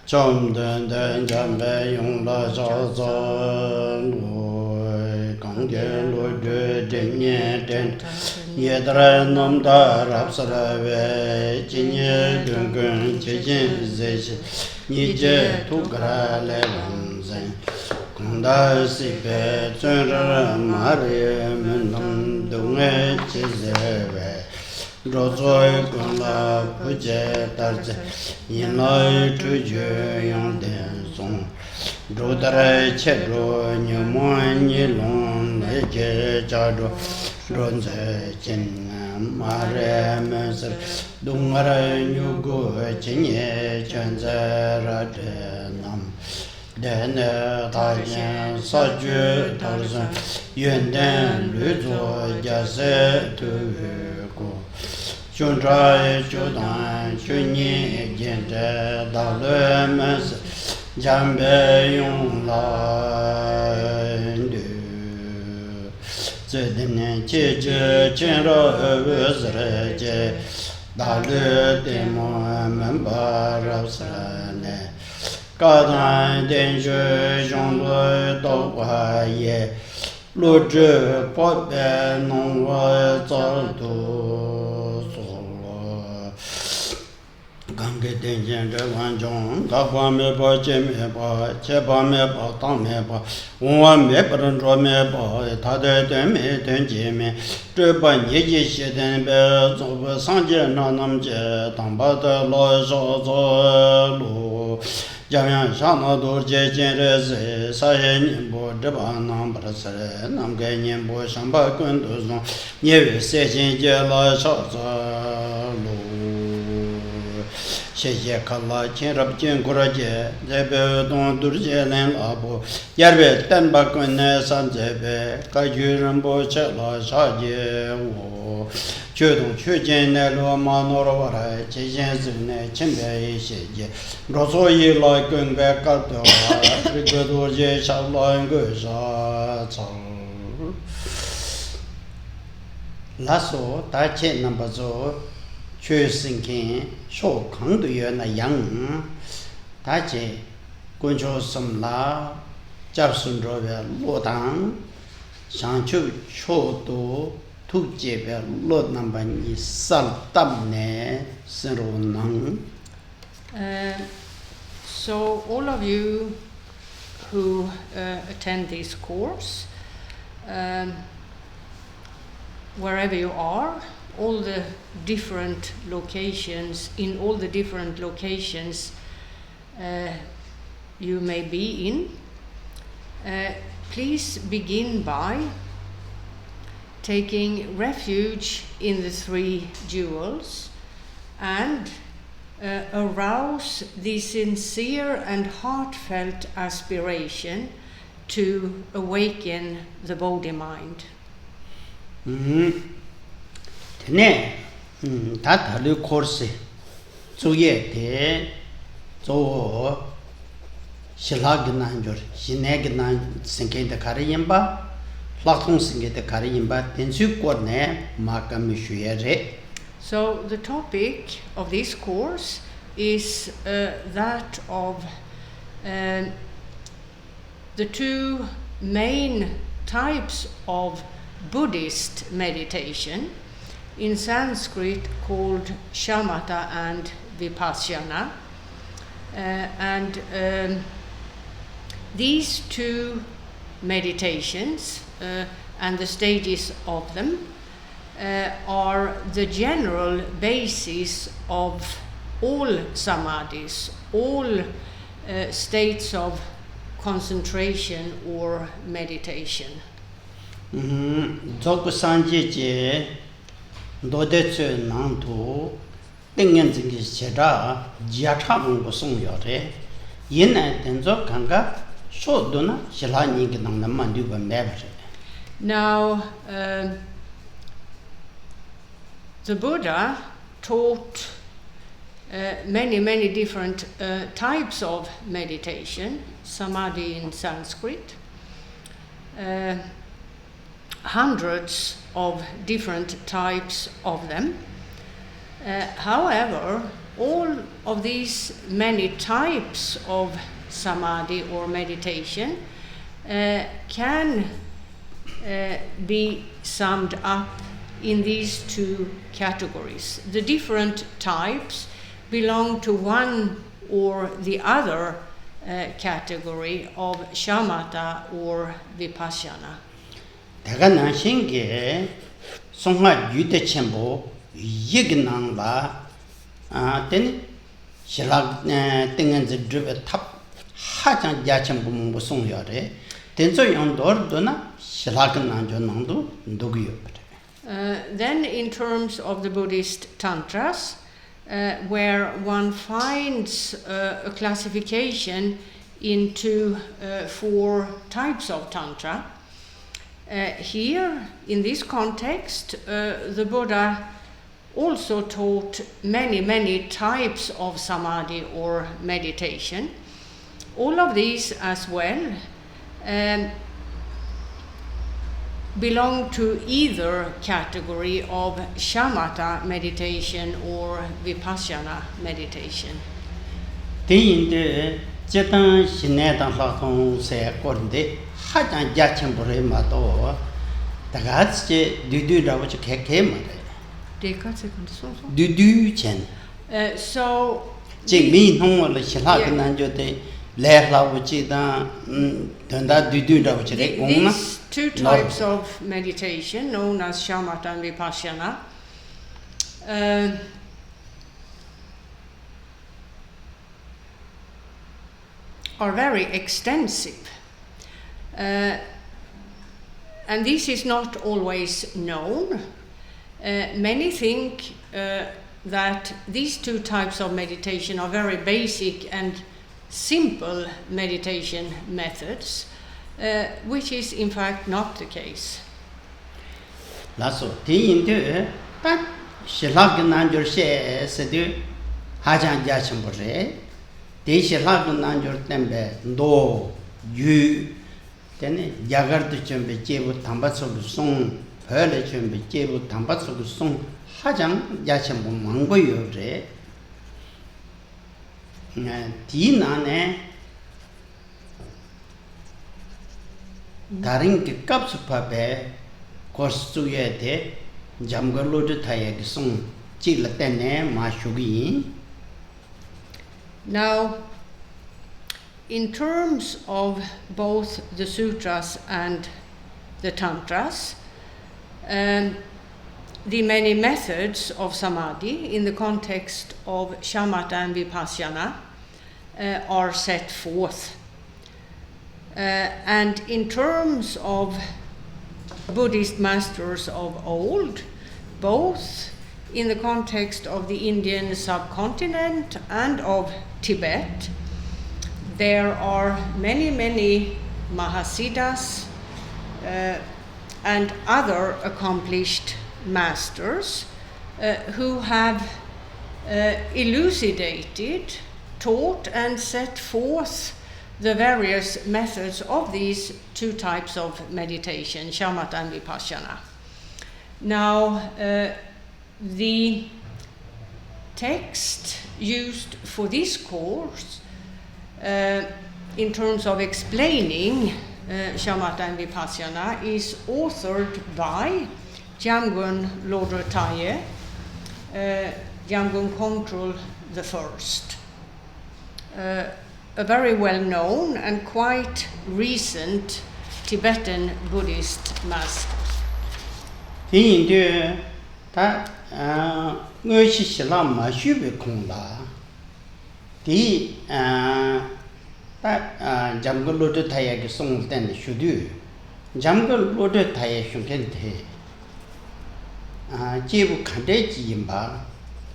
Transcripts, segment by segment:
Chom den den jambe yong la zao zao lu Kongtrül Lodrö Thaye den Yedra nam da rab sara ve Jamgön Kongtrül Lodrö Thaye Ni je tu gra le lam zen Kongda si pe chön ra ma re men nam du nge che ze ve Rozoi kun la pu je tar je yin lai tu je yang den song Ro dare che ro nyu mo ni long le je cha ro ron ze chen ma re me se dung ra nyu go chen ye chen ze ra de nam Den ta yin sa ju tar zhen yuen den lu zo ja se tu go Chödrak Chödrak Chödrak Dalö Jamgön Kongtrül Lodrö Thaye Chödrak Dalö Kadan den Jamgön Kongtrül Lodrö Thaye nong wa zal Gange den jen de wan jong ga kwa me ba che me ba che ba me ba ta me ba wa me ba ren ro me ba ta de me den je me zhe ba ye ye xie den be zo ba sang je na nam je dang ba de lo zhou zhou lu Jamgön sha na du je jian re ze sa ye nian bo zhe ba nam ba se re nam ge nian bo shang ba gun du zong nie wei se jin je la shao zhe lu Sheye kala chen rab chen kura je Zebe don dur je len la bo Yerbe ten ba kun ne san zebe Ka yu rinpo che la sha je wo Chö dong chö jen ne lo ma nor wara Che jen zi ne chen be yi she je Ro so yi la kun be ka do Ri go do je sha la ngu sha chang La so ta che namba zo Chö sinh kin shou kang du yue na yang Ta che gun chou som la Jab sun ro we lo dang Shang chu chou du Tu je we lo namba ni sal tam ne Sin ro nang So all of you who attend this course, wherever you are, all the different locations, in all the different locations you may be in, please begin by taking refuge in the three jewels and arouse the sincere and heartfelt aspiration to awaken the body-mind. Ne ta ta le course zu ye de zo shila gnan jor shine gnan singke de kare yimba plakong singke de kare yimba ten su ko ne ma ka mi shu ye re. So the topic of this course is that of the two main types of Buddhist meditation, in Sanskrit called shamatha and vipassana, and these two meditations and the stages of them are the general basis of all samadhis, all states of concentration or meditation. Zoku sanje je dode tsu nang tu tengen zingi cheda jia cha mung song yo re yin na tenzo kanga sho do na shila ni ge nang na man du ba me ba. Now the Buddha taught many different types of meditation, samadhi in Sanskrit, hundreds of different types of them. However, all of these many types of samadhi or meditation can be summed up in these two categories. The different types belong to one or the other category of shamatha or vipassana. Daga nanshinge songa yude chenpo yignangla then shilag tengen zidruve tap hajan yachenpo mungu songyare tenzo yondor dona shilag nanjo nangdo ndogyo. Then in terms of the Buddhist tantras, where one finds a classification into 4 types of tantra. Here, in this context, the Buddha also taught many types of samadhi or meditation. All of these as well belong to either category of shamatha meditation or vipassana meditation. Teyinde jetan shinedan lakong se kornde hajan yachenpore mato dagatse dudu rawoch keke mare. Dudu chen. So jingmi nongol shilag nanjo de these 2 types of meditation, known as shamatha and vipassana, are very extensive. And this is not always known. Many think that these 2 types of meditation are very basic and simple meditation methods, which is in fact not the case. Lasso, Tiyinde, but Shilag Nanjur she said, Hajan Yachambore, they Shilag Nanjur Tembe, Do, you, then Yagar to Chumbe Jebu Tambatsu song, Pearl Chumbe Jebu Tambatsu song, Hajan Yachambo Mango Yore. Dinane daring ke kaps pabe kostuye de Jamgön Lodrö Thaye song chilatene ma shugi. Now, in terms of both the sutras and the tantras, the many methods of samadhi in the context of shamatha and vipassana are set forth. And in terms of Buddhist masters of old, both in the context of the Indian subcontinent and of Tibet, there are many Mahasiddhas and other accomplished masters who have elucidated, taught and set forth the various methods of these 2 types of meditation, shamatha and vipassana. Now, the text used for this course in terms of explaining shamatha and vipassana is authored by Jamgön Lodrö Thaye, Jamgön Kongtrül Lodrö, a very well-known and quite recent Tibetan Buddhist master. Tiyinde ta ngoshi shilam ma shube kongla di ta Jamgön Lodrö Thaye ge song den shudu Jamgön Lodrö Thaye shungen the jebu khande ji yimba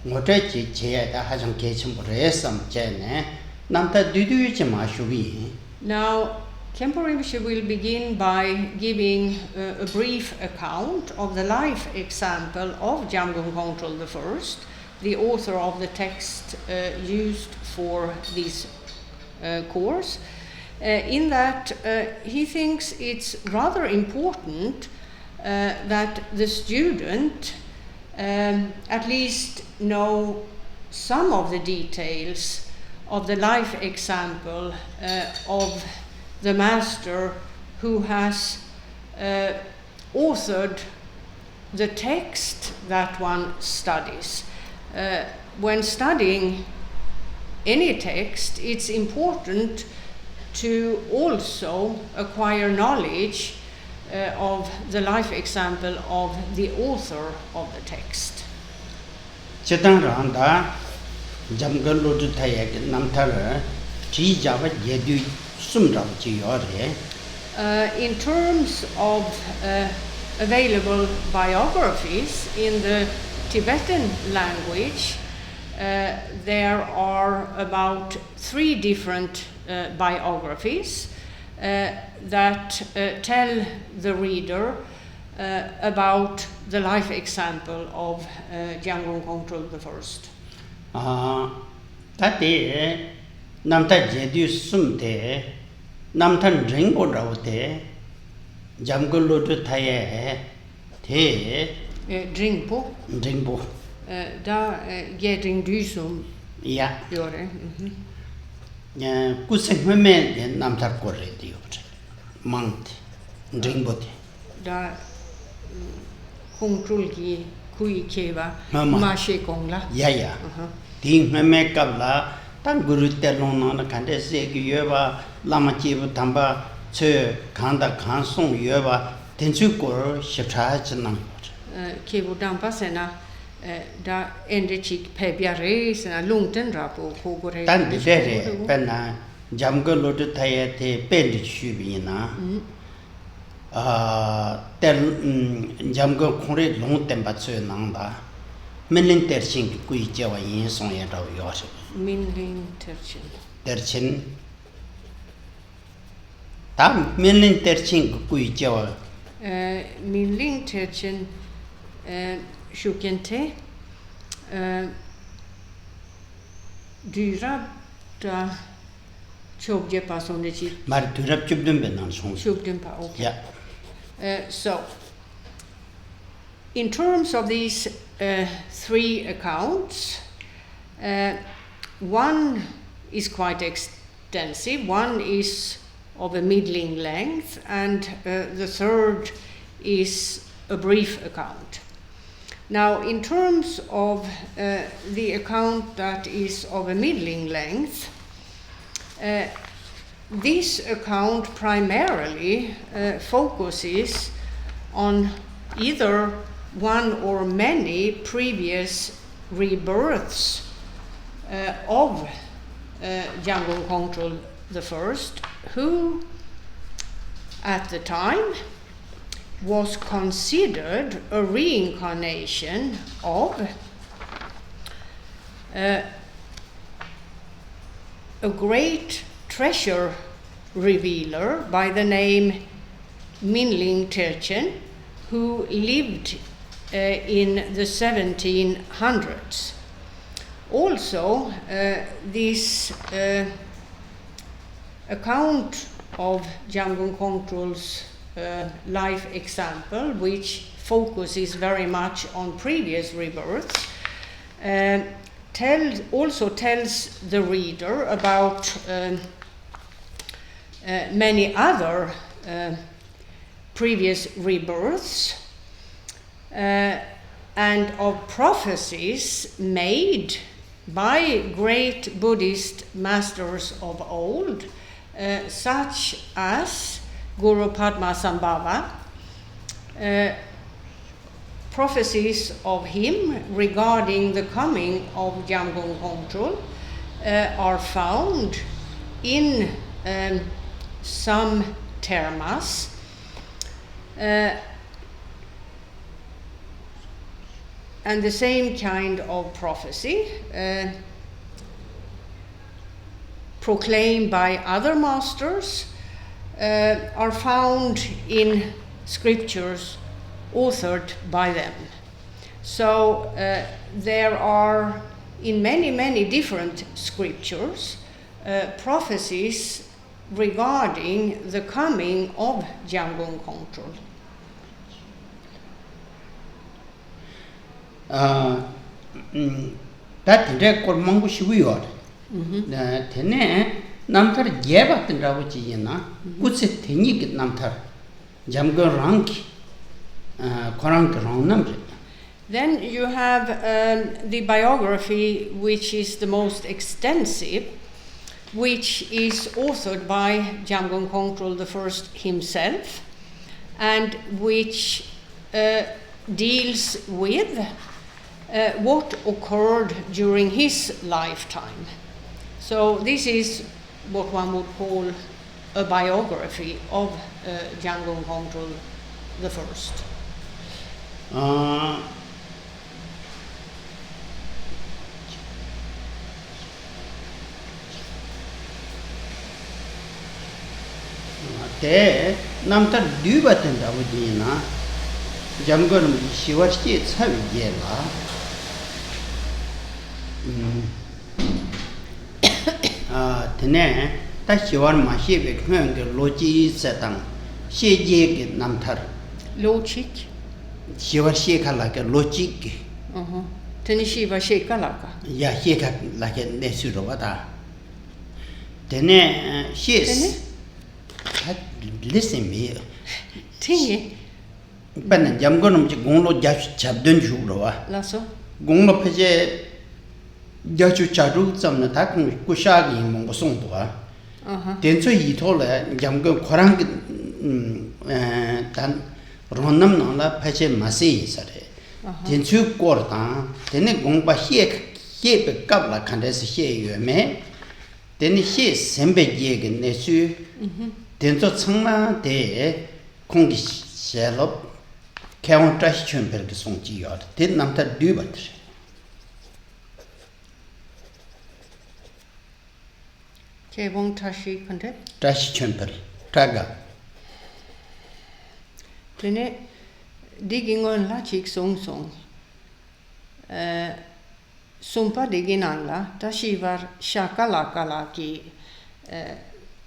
ngote ji che da ha jang ge chim bore sam che ne namta dudu ji ma shubi. Now, Khenpo Rinpoche will begin by giving a brief account of the life example of Jamgön Kongtrül Lodrö, the author of the text used for this course, in that he thinks it's rather important that the student at least know some of the details of the life example of the master who has authored the text that one studies. When studying any text, it's important to also acquire knowledge of the life example of the author of the text. Chödrak randa Jamgön Kongtrül Lodrö Thaye namthar chi java yedu sumram chi yore. In terms of available biographies in the Tibetan language, there are about 3 different biographies that tell the reader about the life example of Jamgön Kongtrül I. Tate namta jedu sumte namtan ringo rawte Jamgön Lodrö Thaye the Ringpo da getting dysum ja gjorde. Kuseng med namtar korre dio mangt ringbote Da Kongtrül ki kui keva Mama. mashe kongla. ja ting me kabla tan guru telon na kande se gi yoba lama chi bu tamba che khanda khan song yoba tenchu kor shipcha chnam Kevo dampa sena da ende chik pebjare sena lungten rapo kogore. tan de re penna Jamgön Lodrö Thaye the pen chu bi na tel Jamgön Kongtrül long tempa chö nang da menlin ter sing kui jawa yin song ya raw yo Minling terchen. Tam menlin ter sing kui jawa Minling terchen shukente dyra da chobje pasonde chi mar durap chubdum ben nan song chobden pa okay. yeah. So, in terms of these 3 accounts, one is quite extensive, one is of a middling length, and the third is a brief account. Now, in terms of the account that is of a middling length, this account primarily focuses on either one or many previous rebirths of Jamgön Kongtrül I, who at the time was considered a reincarnation of a great treasure revealer by the name Minling Terchen, who lived in the 1700s. Also, this account of Jamgön Kongtrül's life example, which focuses very much on previous rebirths, also tells the reader about many other previous rebirths and of prophecies made by great Buddhist masters of old, such as Guru Padmasambhava. Prophecies of him regarding the coming of Jamgön Kongtrül are found in some termas. And the same kind of prophecy proclaimed by other masters are found in scriptures authored by them. So there are in many different scriptures prophecies regarding the coming of Jamgön Kongtrül. That record Mongo Shiwior. Tene Namtar Jebat and Ravujina, good set Tenik Namtar, Jamgön Ranki, Korank Rang number. Then you have the biography, which is the most extensive, which is authored by Jamgön Kongtrül I himself, and which deals with what occurred during his lifetime. So this is what one would call a biography of Jamgön Kongtrül I. Te Namtar Dubatin Davudina, Jamgön Shivashi Savigela. Tene, Tashiwan Mashivik Hung, Logi Setang, Shejig Namtar. Logic? Shivashi like a logic. Tene Shiva Shekalaka. Ya, he got like a Nesurovata. Tene, she is. Listen me. Tingy. But Jamgön Gonglo Jash Chabdun Jurova. Lasso? Gonglo Page Jachu Chadu, some attack Kushagi Mongosontua. Then so he told Jamgön Korang Tan Ronam Nola Pache Masi Sare. Then two quarter, then a Gongba here a couple of candidates here you may. Then he is Sembe Jig and Nesu. Then so Tsangma de Kongi Shellop, Count Trash Chamber Song Giot, did Namta Dubat. Kevon Tashi Conte? Trash Chamber, Traga. Tene digging on la chick song song. Sumpa digging alla, Tashivar Shakalakalaki.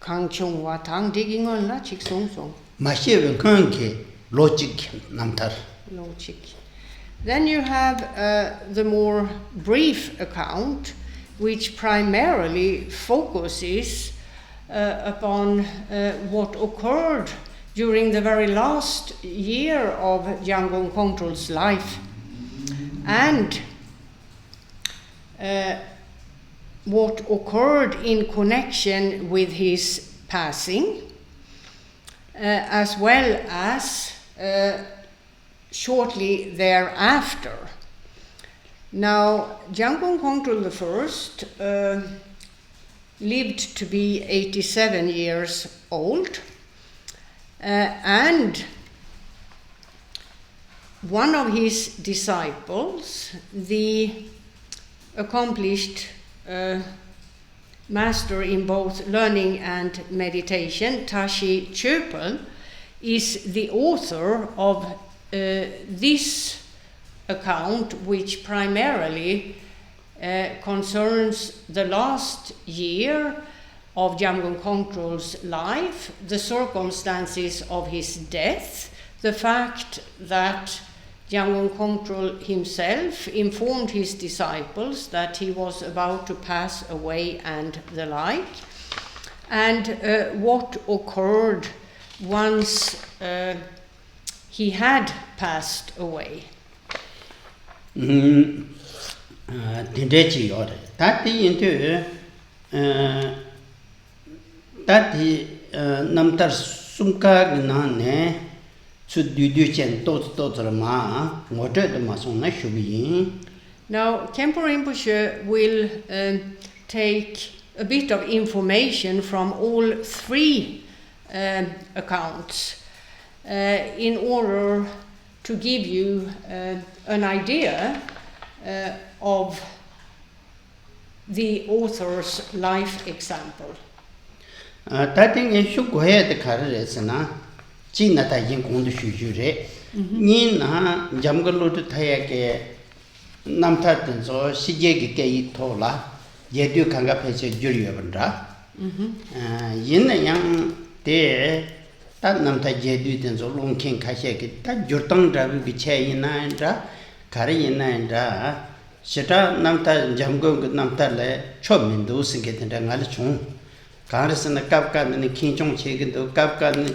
Kangchung Watang digging on la chick song song. Mashiv Kanki, logic Namtar. Logic. Then you have the more brief account, which primarily focuses upon what occurred during the very last year of Jamgön Kongtrül's life, and what occurred in connection with his passing, as well as shortly thereafter. Now, Jamgön Kongtrül I lived to be 87 years old, and one of his disciples, the accomplished master in both learning and meditation, Tashi Chöpel, is the author of this account, which primarily concerns the last year of Jamgön Kongtrül's life, the circumstances of his death, the fact that Jamgön Kongtrül himself informed his disciples that he was about to pass away and the like, and what occurred once he had passed away. Tindechi order. Tati into Tati Namtar Sumka Gnane. Now, Khenpo Rinpoche will take a bit of information from all three accounts in order to give you an idea of the author's life example. China ta yin kong du shu shu re. Ni na Jamgön Lodrö Thaye ke namtar ten so sije ge ke yi to la ye du kanga phe che jur yo ban ra. Yin na yang de ta namta je du ten so long ken kha she ke ta jur tang da bi che yin na ra kar yin na ra Shita Namta Jamgön Namta Le Chop Mindu Singit and Ngal Chung. Garrison the Kapka and the King Chong Chicken to Kapka and the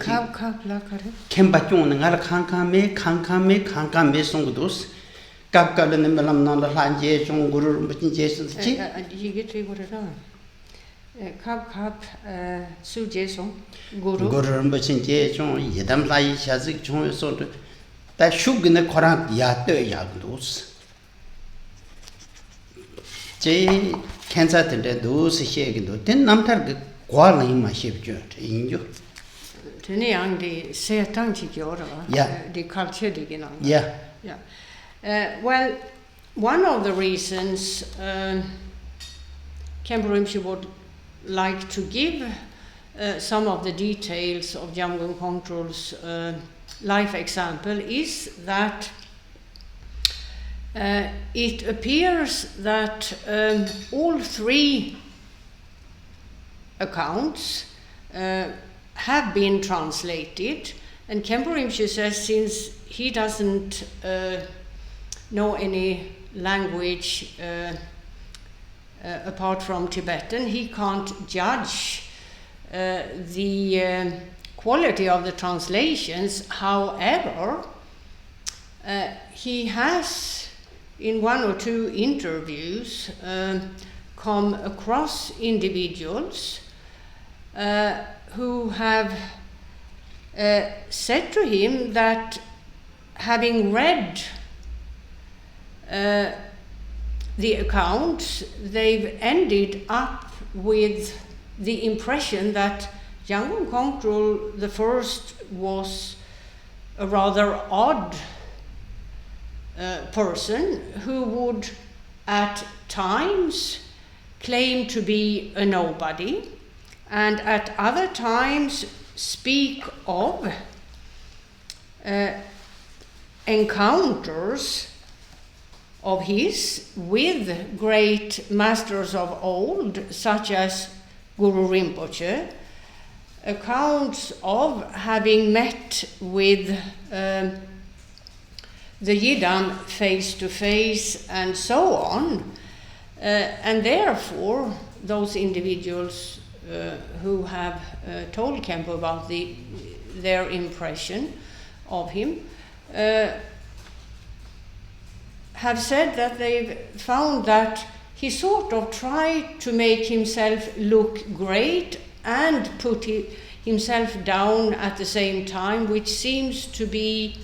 Kembachun and Kankame Songdus. Kapka and the Melam Nanda Lanje Chung Guru Jason Chi. You get to what it on. Kap Su Jason Guru Rinpoche Jechon, Yedam Lai Shazik Chon so that shook in the Koran Yate Yagdus. J. Kansas and those shaking, then Namtar Kuala my ship in you. Teniang the Seatanchi Giora, the culture digging on. Yeah. Well, one of the reasons Khenpo Rinpoche would like to give some of the details of Jamgön Kongtrül's life example is that it appears that all three accounts have been translated, and Khenpo Rinpoche says since he doesn't know any language apart from Tibetan, he can't judge the quality of the translations. However, he has, in one or two interviews, come across individuals who have said to him that having read the accounts, they've ended up with the impression that Jamgön Kongtrül the First was a rather odd person who would at times claim to be a nobody and at other times speak of encounters of his with great masters of old, such as Guru Rinpoche, accounts of having met with the Yidam face to face and so on. And therefore, those individuals who have told Khenpo about their impression of him have said that they've found that he sort of tried to make himself look great and put himself down at the same time, which seems to be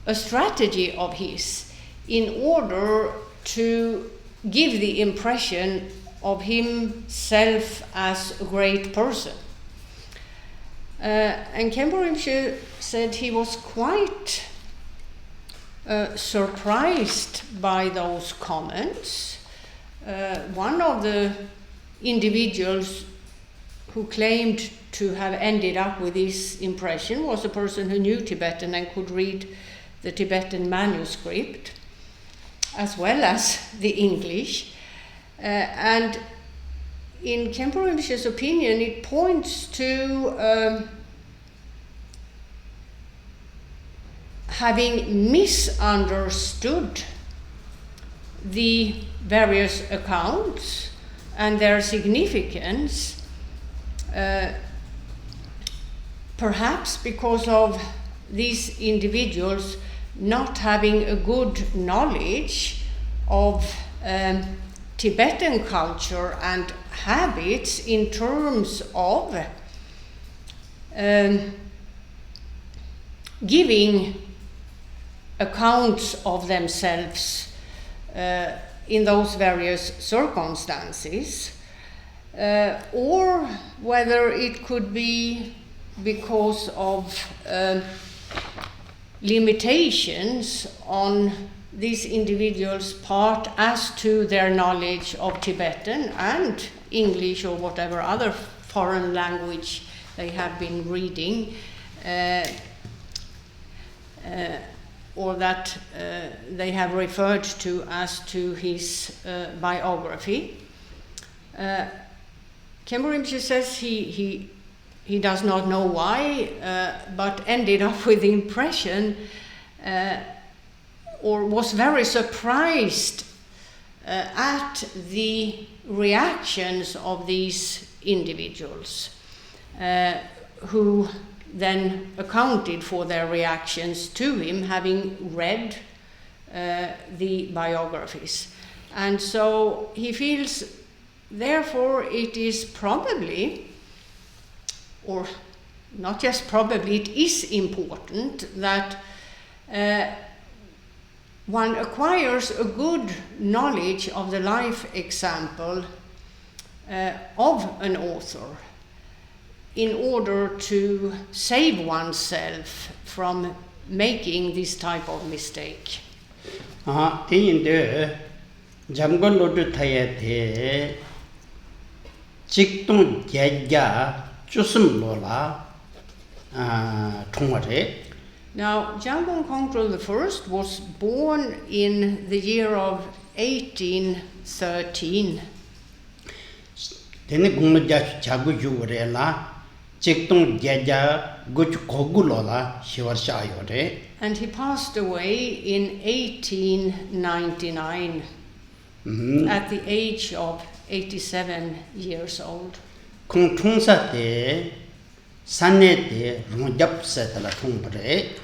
a strategy of his in order to give the impression of himself as a great person. And Khenpo Rinpoche said he was quite surprised by those comments. One of the individuals who claimed to have ended up with this impression was a person who knew Tibetan and could read the Tibetan manuscript as well as the English. And in Khenpo Rinpoche's opinion, it points to having misunderstood the various accounts and their significance, perhaps because of these individuals not having a good knowledge of Tibetan culture and habits in terms of giving accounts of themselves in those various circumstances, or whether it could be because of limitations on these individuals' part as to their knowledge of Tibetan and English or whatever other foreign language they have been reading, or that they have referred to as to his biography. Khenpo Rinpoche says he does not know why, but ended up with the impression or was very surprised at the reactions of these individuals, who then accounted for their reactions to him, having read the biographies. And so he feels, therefore, it is probably, or not just probably, it is important that one acquires a good knowledge of the life example of an author in order to save oneself from making this type of mistake. 대인데 잠건 로드 타야테 직동 제자 주슴로라 통화래. Now, Jamgön Kongtrül I was born in the year of 1813. 대네 공무자 자구 주거래라 직동 제자 고추 고구로라 시월샤요래. And he passed away in 1899 at the age of 87 years old. 공통사 때 산내 때 롱잡세달라 통브레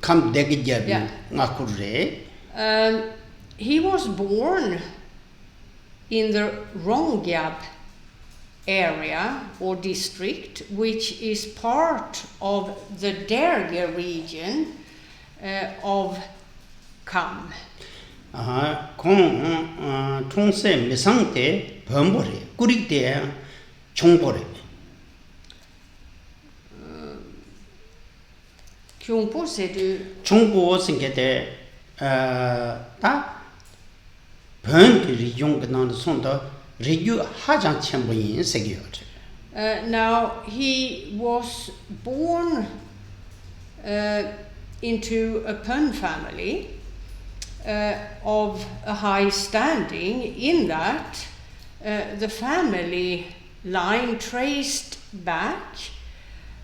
감대기잡이 나쿠르레. He was born in the Rongyab area or district, which is part of the Derge region of Kham. 공 통세 미상때 범보레 꾸릭때 총보레. Khenpo, c'est du 총보 생게데 다 번그 리종 그나는 손도 리규 하장 첨부인 세계요죠. Now he was born into a Pön family of a high standing, in that the family line traced back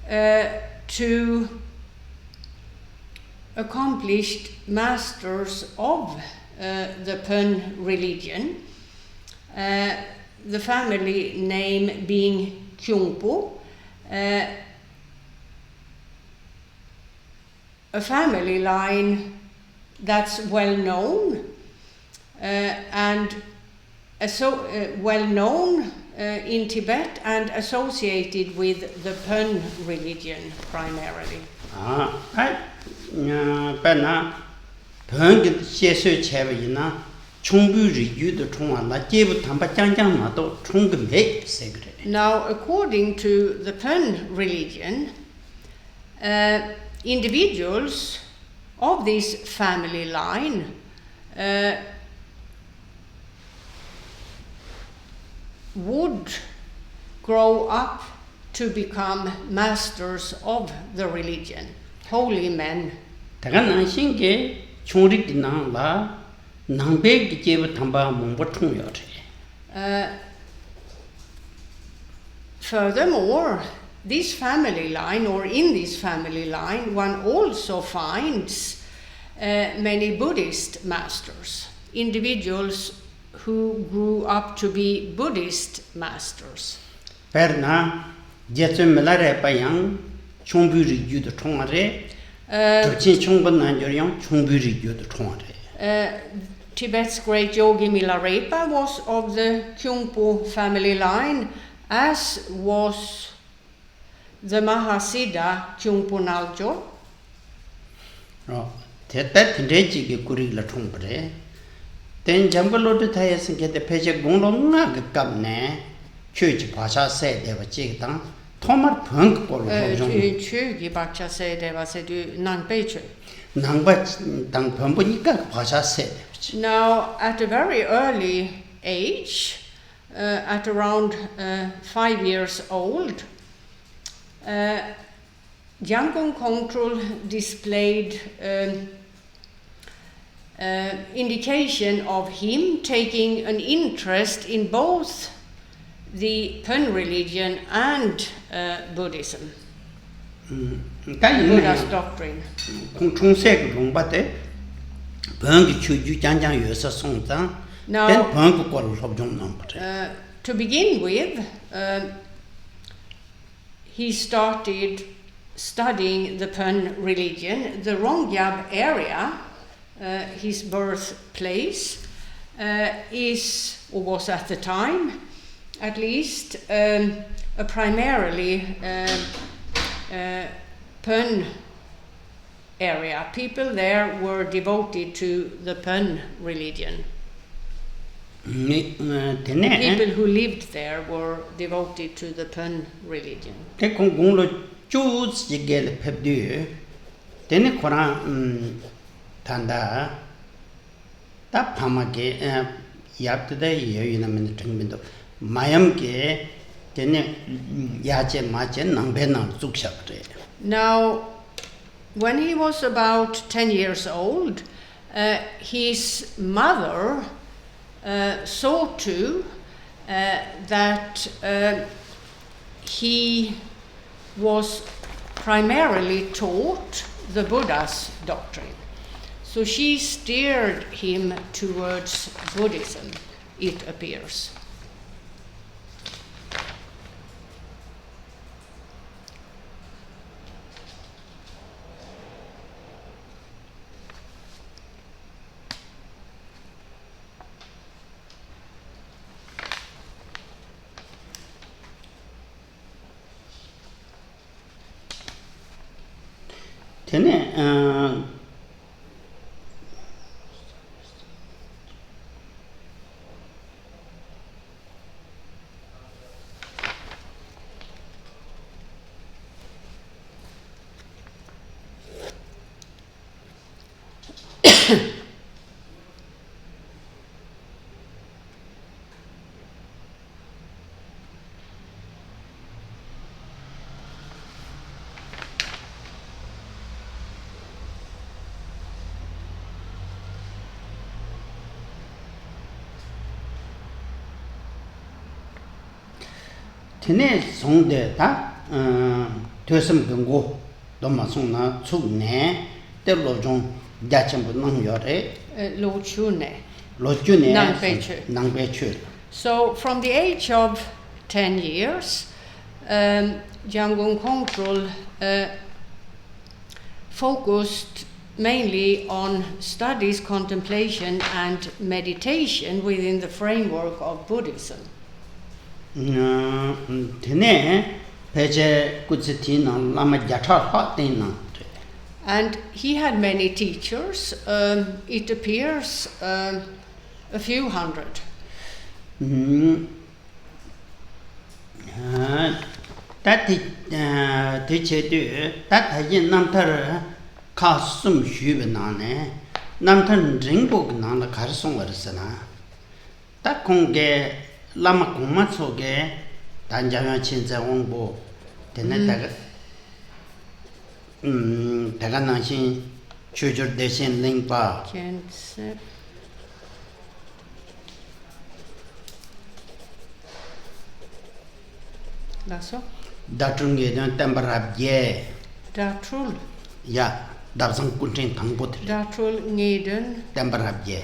to accomplished masters of the Pön religion, the family name being Khenpo, a family line that's well known and well known in Tibet and associated with the Pön religion primarily. 배나 번그 시에서 제베이나 총부리규도 총알라 제부 담바짱짱마도 총금에 세그래. Now, according to the Pön religion, individuals of this family line would grow up to become masters of the religion, holy men. 다가난 신게 총리기나라 남백이 제부 담바 몽보 총여래. Furthermore, this family line, or in this family line, one also finds many Buddhist masters, individuals who grew up to be Buddhist masters. Perna 제쯤melare bayang 총부리규도 총아래. Tibet's great yogi Milarepa was of the Khenpo family line, as was the Mahasiddha Khenpo Naljo. 대다 tindeji kurila 총브레. 된 Jamgön Lodrö Thaye 생게데 페제 공롱나 급감네. 취지 ഭാषा से देव चिकता 토마 펑 볼로 좀. 취기 바차 से देव से du nangpeiche. nangba 당 펑보니까 भाषा से. Now, at a very early age, at around 5 years old, Jamgön Kongtrül displayed indication of him taking an interest in both the Pön religion and Buddhism. Buddha's doctrine. Now, to begin with, he started studying the Pön religion. The Rongyab area, his birthplace, is, or was at the time, at least, a primarily Pön area. People there were devoted to the Pön religion. People who lived there were devoted to the Pön religion. Now, when he was about 10 years old, his mother saw to that he was primarily taught the Buddha's doctrine. So she steered him towards Buddhism, it appears. Tene songde ta tösem gunggo doma songna tsukne te lojong jachembu nang yore lojune nangpeche. So from the age of 10 years, Jamgön Kongtrül focused mainly on studies, contemplation and meditation within the framework of Buddhism. And he had many teachers, it appears a few hundred. Lama kuma tsoge danjamya chinza wongbo tene daga nangshin chujur deshin lingpa Lasso? Datrul ngedon tembarab ye Datrul? Ya, dabzang kuntrin tangbot Datrul ngedon tembarab ye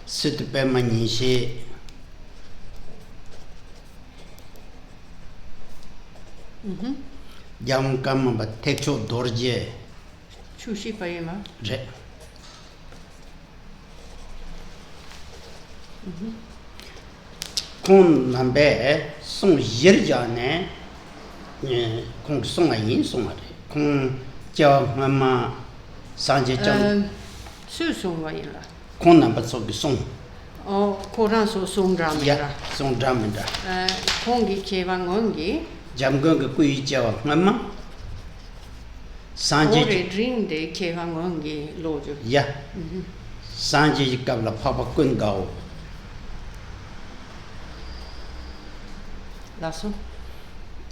Sutpe manishi Jamkam ba tekcho dorje Chushi payema re Kon nambe song yirjane kong songa yin songa re kong jao mama sanje jang Su songa yin la Kon number so song. Oh, koran so song dramera. Yeah, song dramera. Kongi kevangongi. Jamgön kui jawa ngama. Sanje Ore dringde kevangongi lodrö. Yeah. Sanje kabla papa kun gao. Lasso.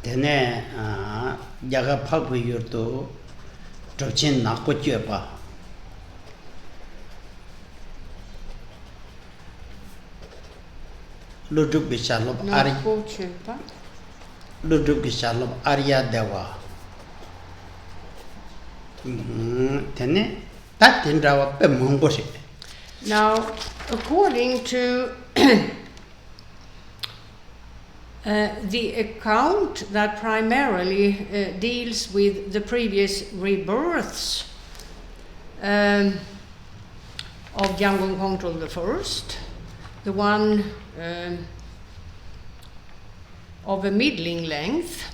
Tene jaga phabu yurto trochin nakko chepa. Lodrö Bishalop Nakpo Chöpa. Lodrö Bishalop Arya Dewa. Tene, that in our Mongoshi. Now, according to the account that primarily deals with the previous rebirths of Jamgön Kongtrül I, the one of a middling length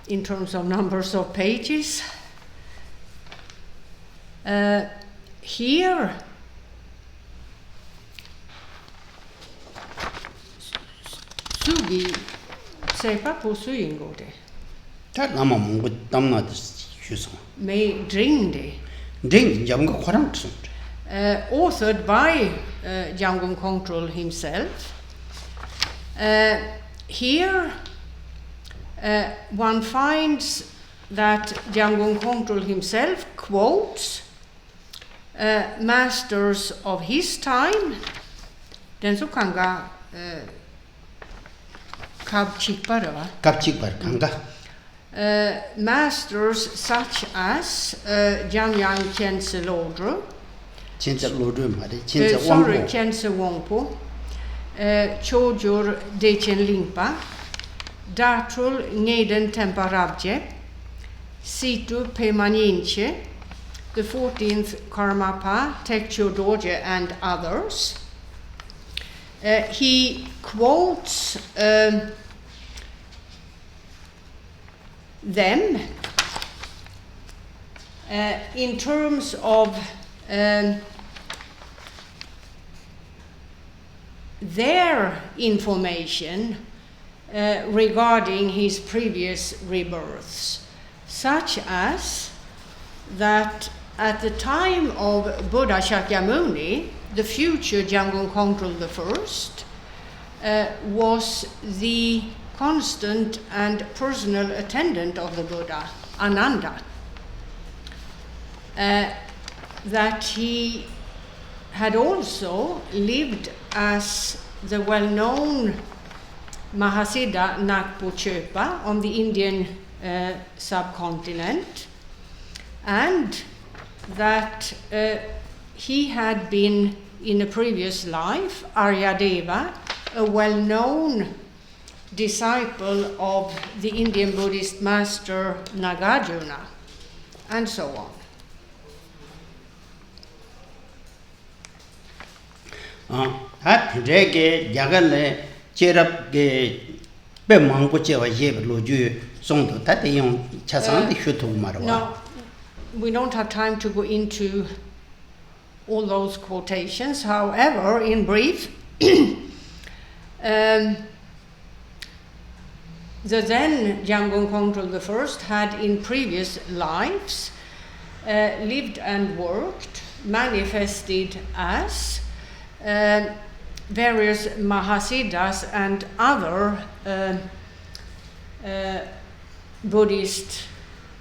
in terms of numbers of pages. Here, Sugi sepa på syingode. That Nama Mongo Damna Shusong. May Dringde. Ding Jamgo Kwarang. Authored by Jamgön Kongtrül himself. Here, one finds that Jamgön Kongtrül himself quotes masters of his time, den så kanga Kabchikbar, kanga. Masters such as Jamgön Kongtrül Lodrö, Khenpo Wongpo, Chödrak Dechen Limpa, Datrul Ngeden Temparabje, Situ Pemaninche, the 14th Karmapa, Tekcho Dorje, and others. He quotes them in terms of their information regarding his previous rebirths, such as that at the time of Buddha Shakyamuni, the future Jamgön Kongtrül I was the constant and personal attendant of the Buddha, Ananda. That he had also lived as the well-known Mahasiddha Nakpo Chöpa on the Indian subcontinent, and that he had been in a previous life Aryadeva, a well-known disciple of the Indian Buddhist master Nagarjuna, and so on. Rege Jagale Cherabge Bemangpochewa Yeb Loju Sondo Tatayong Chasan Shutu Marwa. No, we don't have time to go into all those quotations. However, in brief, the then Jamgön Kongtrül I had in previous lives lived and worked, manifested as various Mahasiddhas and other Buddhist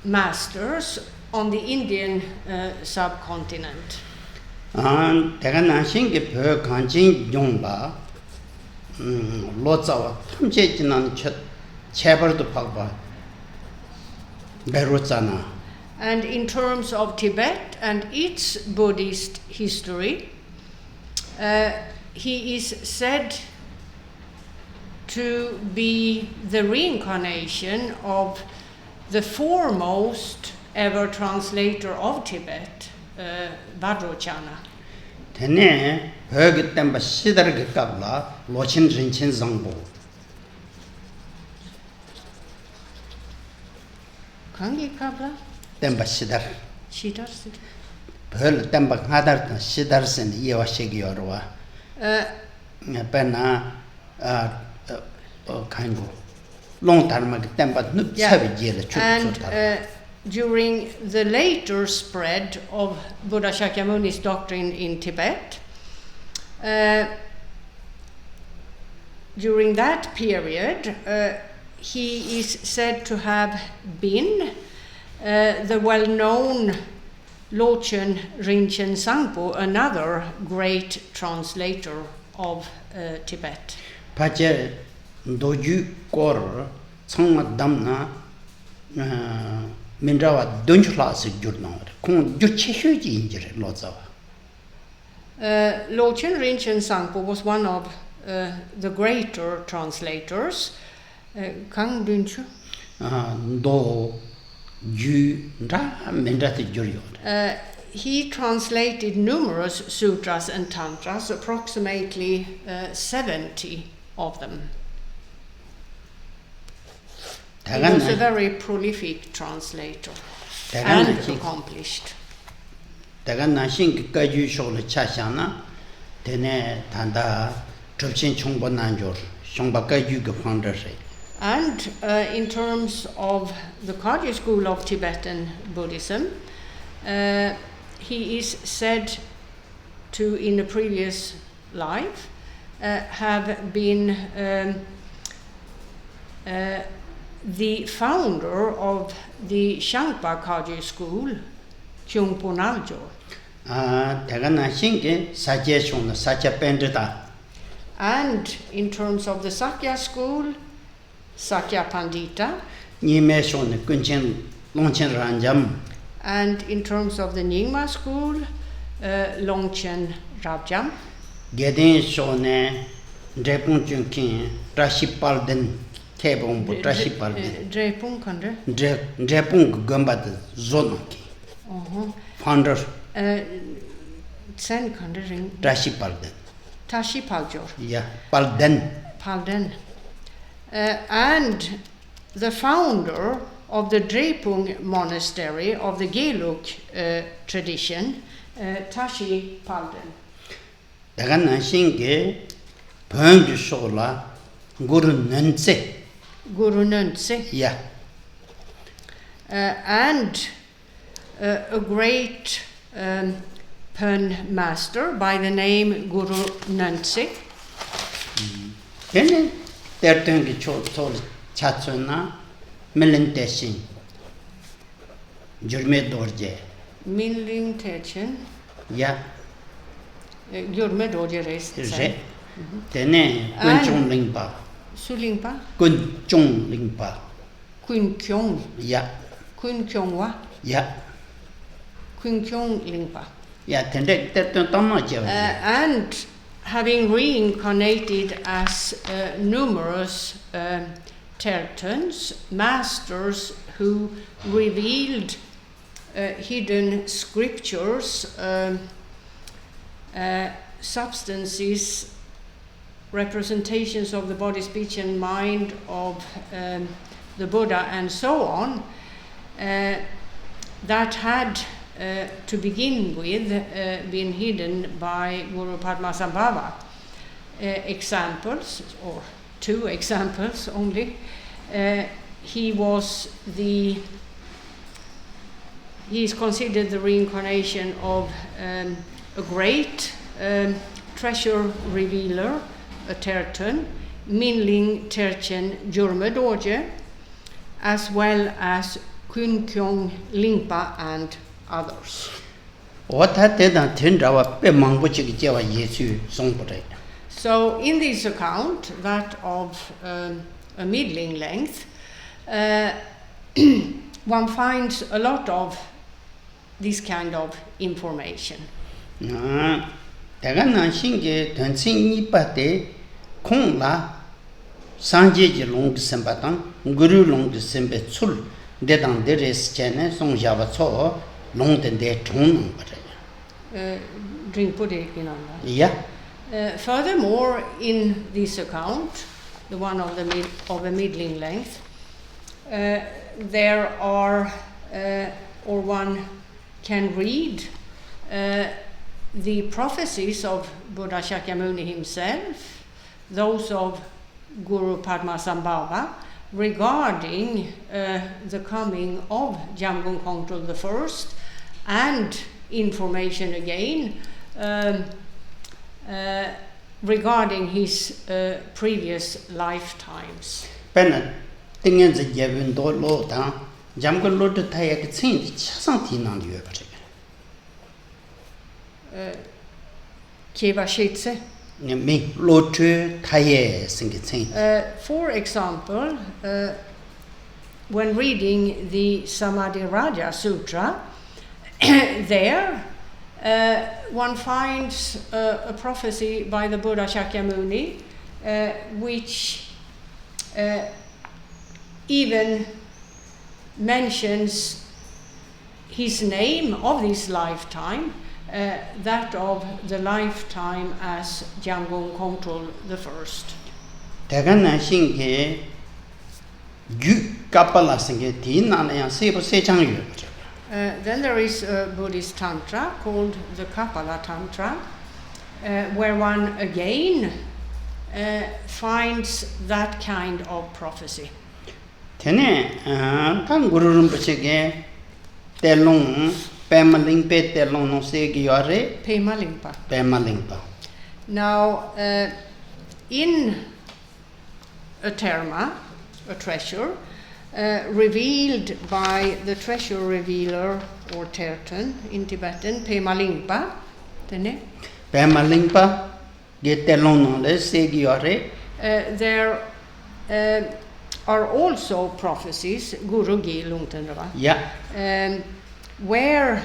masters on the Indian subcontinent. And Teganashingi Per Kanjin Yongba Lotsawa Tumchejinan Chabar to Pagba Berutsana. And in terms of Tibet and its Buddhist history, he is said to be the reincarnation of the foremost ever translator of Tibet, Vajrayana. Tene Hergitemba Siddharga Kabla Lochin Rinchin Zangbo. Kangi Kabla? Temba Siddhar. Siddhar. Pearl Temba Hadar Siddhar Sen Yewa Shegiorwa. Pena Kango. Long time Temba Nup Savage. And during the later spread of Buddha Shakyamuni's doctrine in Tibet, during that period, he is said to have been the well-known Lochen Rinchen Sangpo, another great translator of Tibet. Pache doju kor tsangma damna minrawa dunchla se jurnor kon ju cheshuji injire lozawa. Lodchen Rinchen Sangpo was one of the greater translators. Kang Dunchu? Do ju ra minrate juryor. He translated numerous sutras and tantras, approximately 70 of them. He was a very prolific translator and accomplished. Daga nashin kaju shol chashana tene tanda chopchin chongbo nanjor shongba kaju ge founder. And in terms of the Kagyu school of Tibetan Buddhism, he is said to, in a previous life, have been the founder of the Shangpa Kagyu school, Khenpo Rinpoche. And in terms of the Sakya school, Sakya Pandita. And in terms of the Nyingma school, Longchen Rabjam. Gedin shone drepung chunkin rashipalden kebong rashipalden Drepung kande drepung gombat zonki founder sen kande ring rashipalden Tashipaljor. Yeah, palden. And the founder of the Drepung monastery of the Gelug tradition, Tashi Palden. Dagan Nashinge, Pönju Shola, Guru Nunse. Guru Nunse. Yeah. And a great Pön master by the name Guru Nunse. Then there turn told Chatsuna, Melentesin, Jurme Dorje. Minling Techen. Yeah. Jurme Dorje raised. Tene, Kunchong Lingpa. Sulingpa? Kunchong Lingpa. Kun Kyong. Yeah. Kun Kyong wa? Yeah. Kun Kyong Lingpa. Yeah, and having reincarnated as numerous tertons, masters who revealed hidden scriptures, substances, representations of the body, speech and mind of the Buddha and so on, that had to begin with been hidden by Guru Padmasambhava. Examples, or 2 examples only. He is considered the reincarnation of a great treasure revealer, a terton, Minling Terchen Jurme Dorje, as well as Kun Kyong Lingpa and others. So in this account, that of a middling length, one finds a lot of this kind of information. Yeah. Furthermore, in this account, the one of a middling length, there are, or one can read, the prophecies of Buddha Shakyamuni himself, those of Guru Padmasambhava, regarding the coming of Jamgön Kongtrül Lodrö Thaye, and information again regarding his previous lifetimes. Jamgön Lodrö Thaye Kieva Shitse. me Lodrö Thaye singing. For example, when reading the Samadhi Raja Sutra, there one finds a prophecy by the Buddha Shakyamuni, which even mentions his name of this lifetime, that of the lifetime as Jamgön Kongtrül the First. 대간나 신게 유 까팔라 생게 디나나야 세부 세장유. Then there is a Buddhist Tantra called the Kapala Tantra, where one again finds that kind of prophecy. 테네 간 구르름 버시게 텔롱 패말링페 텔롱 노세기 요레 Pema Lingpa. 패말링파. Now, in a terma, a treasure, revealed by the treasure revealer or terton in Tibetan, Pema Lingpa, 패말링파 게 텔롱 노레 세기 요레. there are also prophecies, Guru Gi Lungtenra, Yeah. where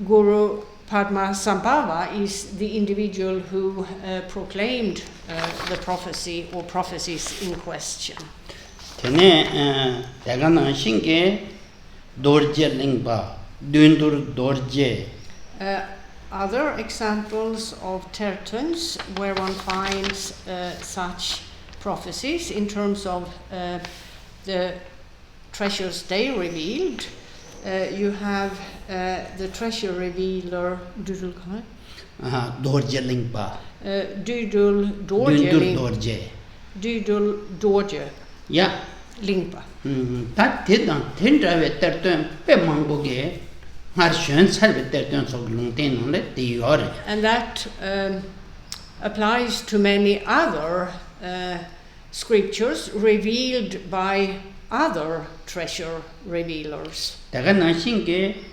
Guru Padmasambhava is the individual who proclaimed the prophecy or prophecies in question. 테네 대간나 신게 도르제 링바 듄두르 도르제. Other examples of tertons where one finds such prophecies in terms of the treasures they revealed, you have the treasure revealer Dudul 도르제 링바. Dudul Dorje Dudul Dorje Yeah. Lingpa. 다 대단 텐드라베 terton 빼망보게 마르션 살베 terton 속롱테는데 디요레. And that applies to many other scriptures revealed by other treasure revealers. 대간나 신게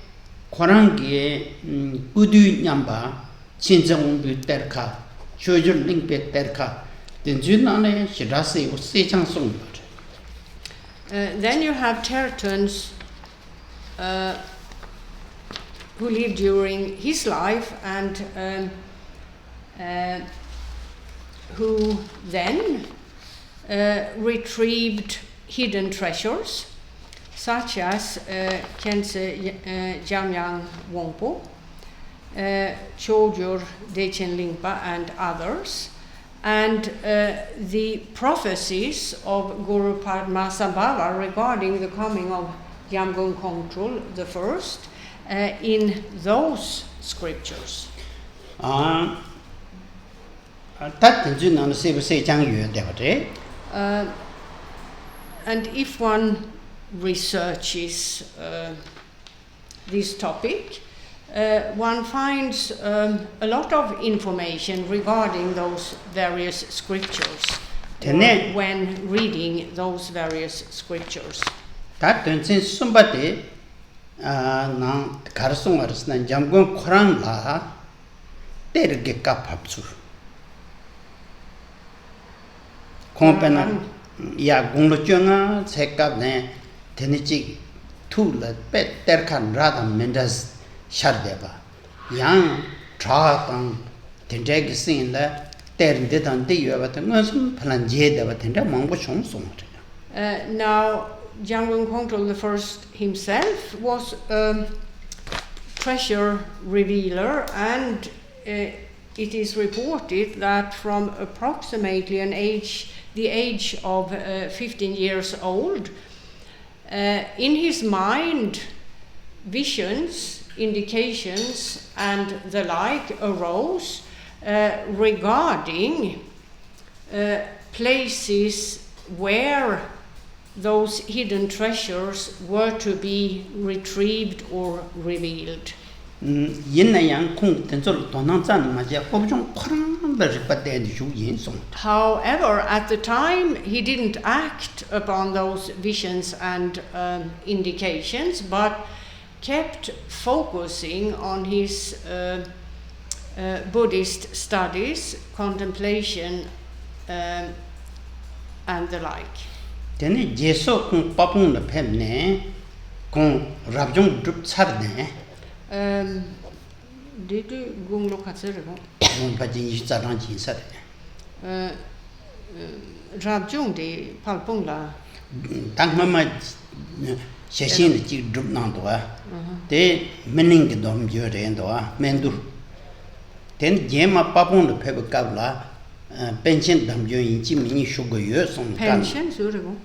코란게 꾸두 냠바 진정비 때카 쇼줄 링베 때카 된준안에 시라세 세창송. Then you have tertons who lived during his life and who then retrieved hidden treasures, such as Khense Jamgön Wongpo, Chödrak Dechen Lingpa, and others. And the prophecies of Guru Padmasambhava regarding the coming of Jamgön Kongtrül the First in those scriptures. And if one researches this topic, one finds a lot of information regarding those various scriptures when reading those various scriptures. 나 가르송 알았으나 잠건 코란라 때르게 깝합수 콤페나 야 공로증아 색갑네 데니치 툴라 빼 때르칸 라다 멘다스 샤르데바 양 트라탄 텐데기 신라 때르데단 데여바던 것은 플란제데바 텐데 망고 총송. Now Jamgön Kongtrül the First himself was a treasure revealer, and it is reported that from approximately the age of 15 years old, in his mind, visions, indications, and the like arose regarding places where those hidden treasures were to be retrieved or revealed. However, at the time he didn't act upon those visions and indications, but kept focusing on his Buddhist studies, contemplation, and the like. Then Jesu kung papung na pemne kung rabjung drup sarne. Did you go look at it? Kung pajin yisarang jin sar. Rabjung de palpung la. Tang mama sheshin ji drup nang doa. Te mening ge dom jo re doa mendu. Then jema papung na peb kavla pension dam jo yin ji mini shugo yo song kan. Pension surego.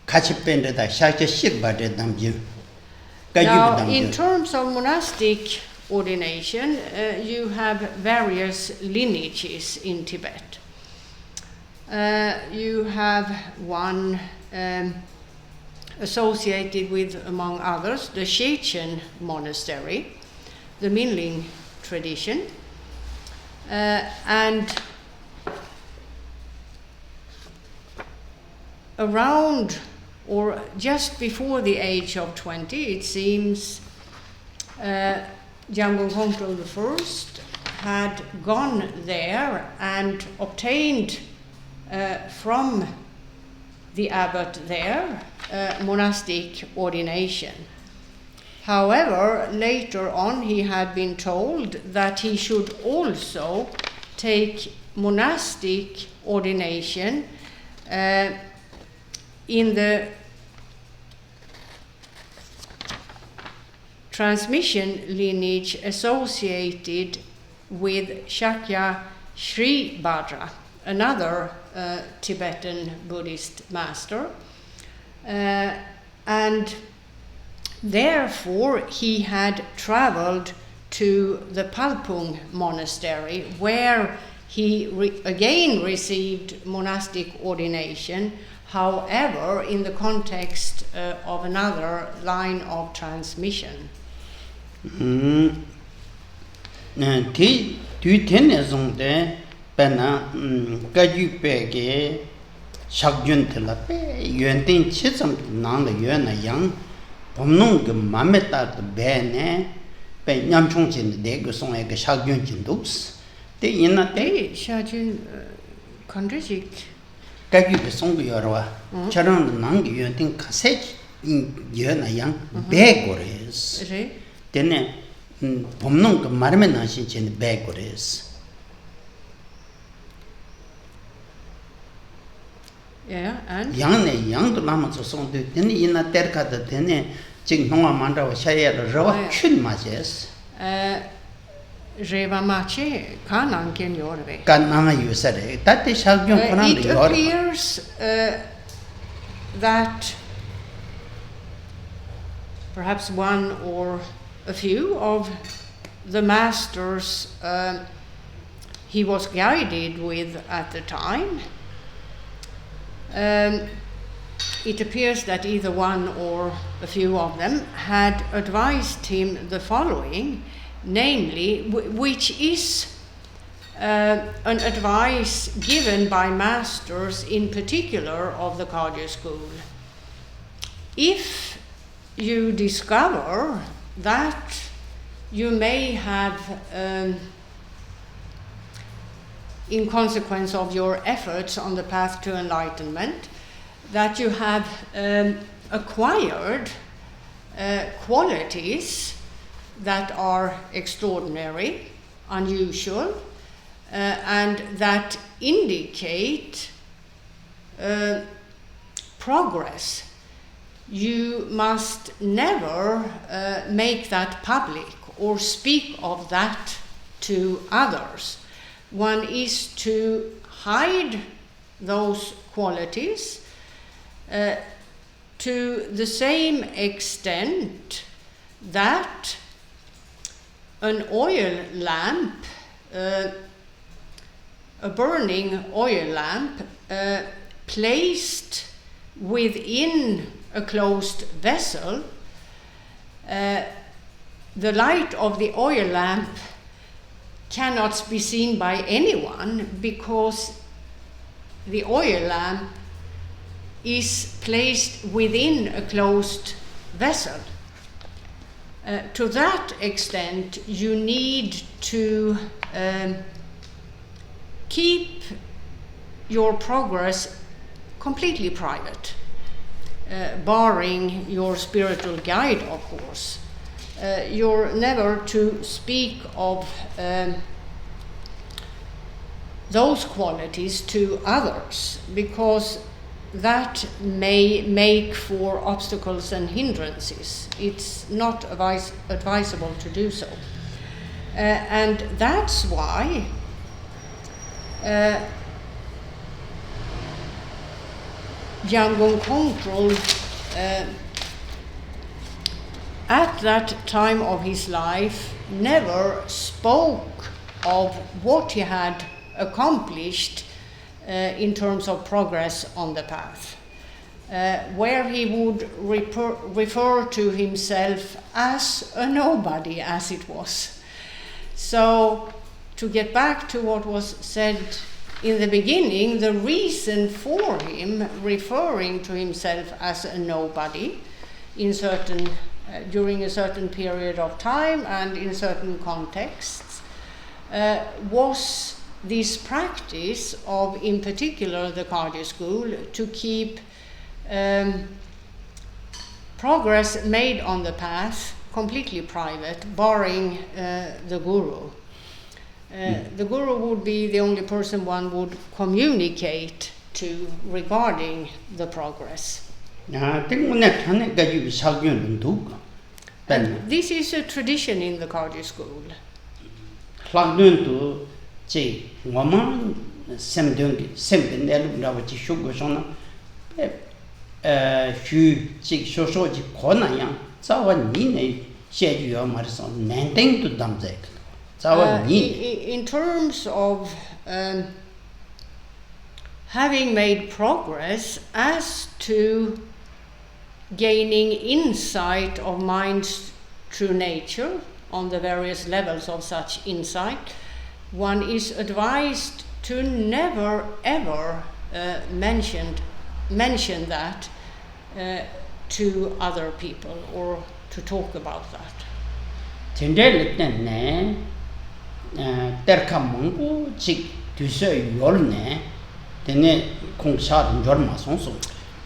Kachi pende da shaja shit ba de dam jo. Now, in terms of monastic ordination, you have various lineages in Tibet. You have one associated with, among others, the Shechen monastery, the Minling tradition, and around or just before the age of 20, it seems, Jamgön Kongtrül I had gone there and obtained from the abbot there monastic ordination. However, later on he had been told that he should also take monastic ordination in the transmission lineage associated with Shakya Sri Bhadra, another Tibetan Buddhist master, and therefore he had traveled to the Palpung monastery, where he again received monastic ordination, however in the context of another line of transmission. Ti tu tene zongde pena kaju pege shakjun tela pe yuanting chisam nang la yuan yang pomnong ge mameta de bene pe nyamchong chin de ge song ge shakjun chin dups te ina te Shajun Kondrijik kaju be song ge yorwa charang nang ge yuanting kase yuan yang be gores tene pomnong ge marme na shin chen be gores. Yeah, and yang to lama so song de tene ina terka de tene jing honga manda wa shaya rawa chun ma jes Reva Mache Kanang Ken Yorve. kan nama yusare tate shagyong konan de It yor appears that perhaps one or a few of the masters he was guided with at the time, it appears that either one or a few of them had advised him the following, namely, which is an advice given by masters in particular of the Kagyu school. If you discover that you may have, in consequence of your efforts on the path to enlightenment, that you have acquired qualities that are extraordinary, unusual, and that indicate progress, you must never make that public or speak of that to others. One is to hide those qualities to the same extent that an oil lamp, a burning oil lamp placed within a closed vessel, the light of the oil lamp cannot be seen by anyone because the oil lamp is placed within a closed vessel. To that extent, you need to keep your progress completely private, barring your spiritual guide, of course. You're never to speak of those qualities to others, because that may make for obstacles and hindrances. It's not advisable to do so. And that's why Jamgön Kongtrül, at that time of his life, never spoke of what he had accomplished in terms of progress on the path, where he would refer to himself as a nobody, as it was. So, to get back to what was said in the beginning, the reason for him referring to himself as a nobody in certain, during a certain period of time and in certain contexts was this practice of, in particular, the Kagyu school, to keep progress made on the path completely private, barring the guru. The guru would be the only person one would communicate to regarding the progress. And this is a tradition in the Kagyu school. In terms of having made progress as to gaining insight of mind's true nature on the various levels of such insight, one is advised to never ever mention that to other people or to talk about that.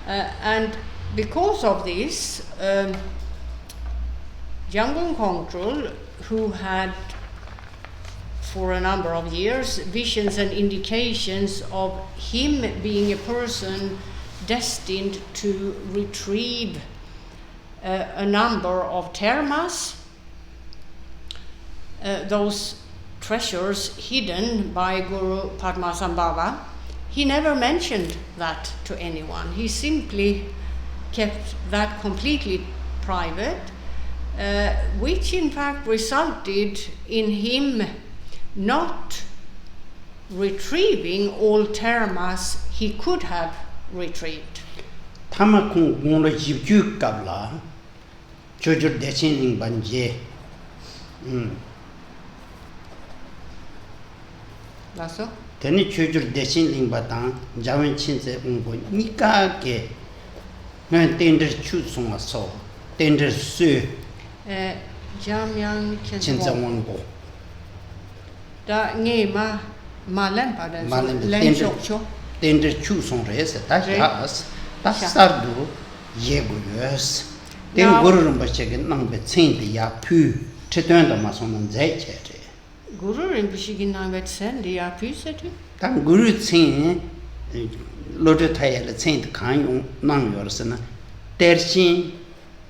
And because of this, Jamgön Kongtrül, who had for a number of years visions and indications of him being a person destined to retrieve a number of termas, those treasures hidden by Guru Padmasambhava, he never mentioned that to anyone. He simply kept that completely private, which in fact resulted in him not retrieving all termas he could have retrieved. That's so? Teni chöjur deshin lingba tang, jawen chinze ungbo, nika ge, ngan tender chu songa so, tender su, Jamgön chinze ungbo. Da ngema malempa den så Malempa, len chokcho. Tender chu song rese, ta jas, ta sardu, yegu yos. Ten guru rinpoche ge nangbe tsende ya pu, chitönda ma sonan zay che re. Guru Rinpoche gi nangbe tsende ya pu se tu? Tang guru tsende, Lodrö Thaye le tsende kan yung nang yorse na, tershin,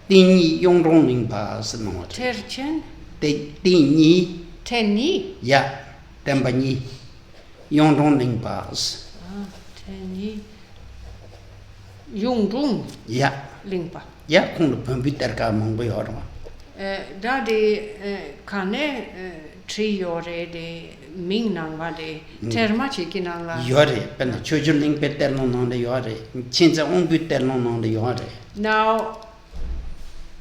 tinyi yung rong lingpa se nong. Terchen? Tinyi. Tenyi? Ja, tenpa nyi, yung rong lingpa se. Tenyi. Yung rong? Ja. Lingpa? Ja, kong le pumpi terka mongbo yorwa. Da de kane triore de mingnang va de termachi kinang la. Yore, pena chöjur lingpe terno nang de yore, chinze ongbu terno nang de yore. Now,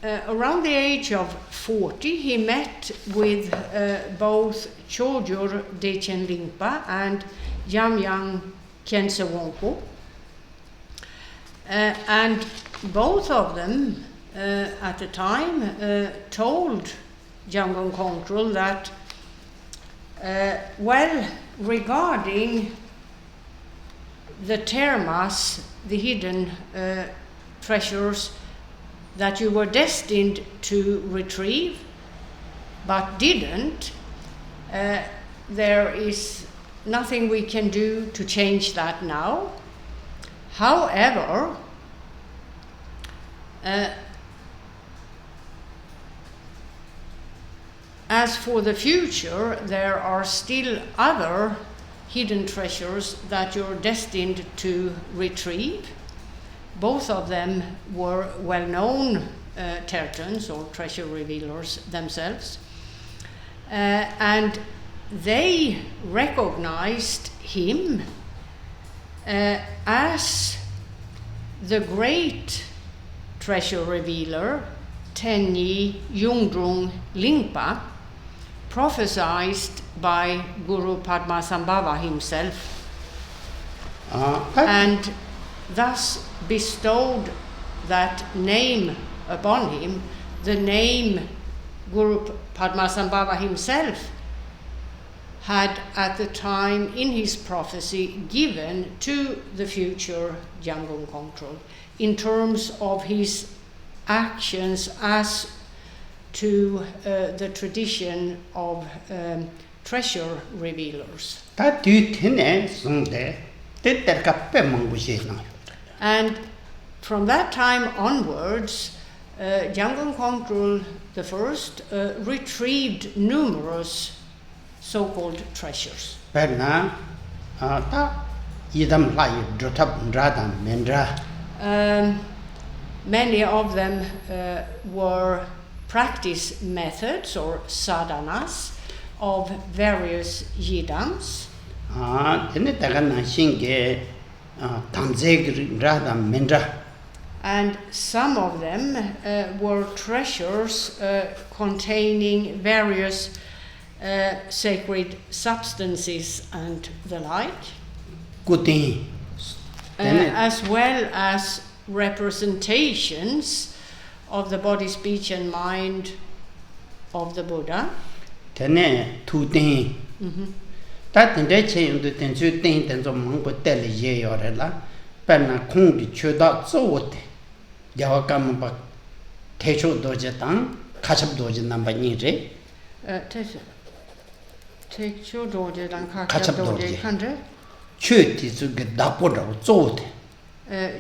around the age of 40, he met with both Chödrak Dechen Lingpa and Jamgön Kongtrül Lodrö. And both of them at the time told Jamgön Kongtrül that, well, regarding the termas, the hidden treasures that you were destined to retrieve but didn't, there is nothing we can do to change that now. However, as for the future, there are still other hidden treasures that you're destined to retrieve. Both of them were well-known tertons or treasure revealers themselves. And they recognized him as the great treasure revealer, Tenyi Yungdrung Lingpa, prophesied by Guru Padmasambhava himself, and thus bestowed that name upon him, the name Guru Padmasambhava himself had at the time in his prophecy given to the future Jamgön Kongtrül in terms of his actions as to the tradition of treasure revealers. And from that time onwards, Jamgön Kongtrül I retrieved numerous so-called treasures. Many of them were practice methods or sadhanas of various yidams. And some of them were treasures containing various sacred substances and the like, as well as representations of the body, speech, and mind of the Buddha.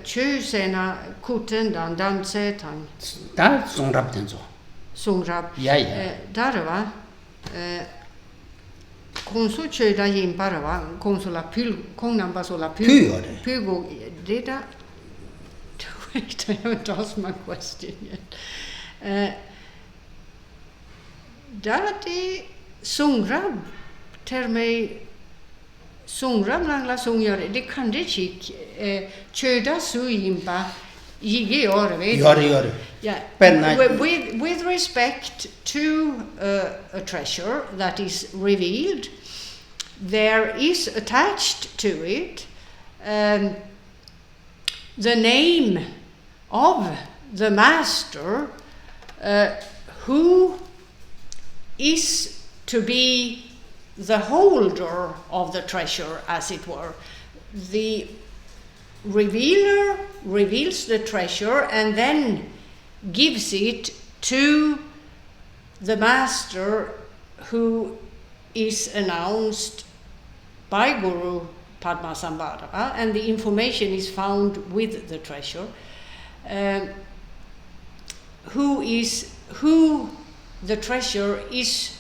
Chösena kutendan dansetan. Där songrab den så. Songrab. Ja. Där va. Konso chöda jimpara va. Konsola pyl kongnamba sola pyl. Pygo det där. Wait, I haven't asked my question yet. Där det songrab termei songrab langla songjare det kan det chick chöda suimba yige orve. Gör. Yeah. With respect to a treasure that is revealed, there is attached to it the name of the master who is to be the holder of the treasure, as it were. The revealer reveals the treasure and then gives it to the master who is announced by Guru Padmasambhava, and the information is found with the treasure. Who the treasure is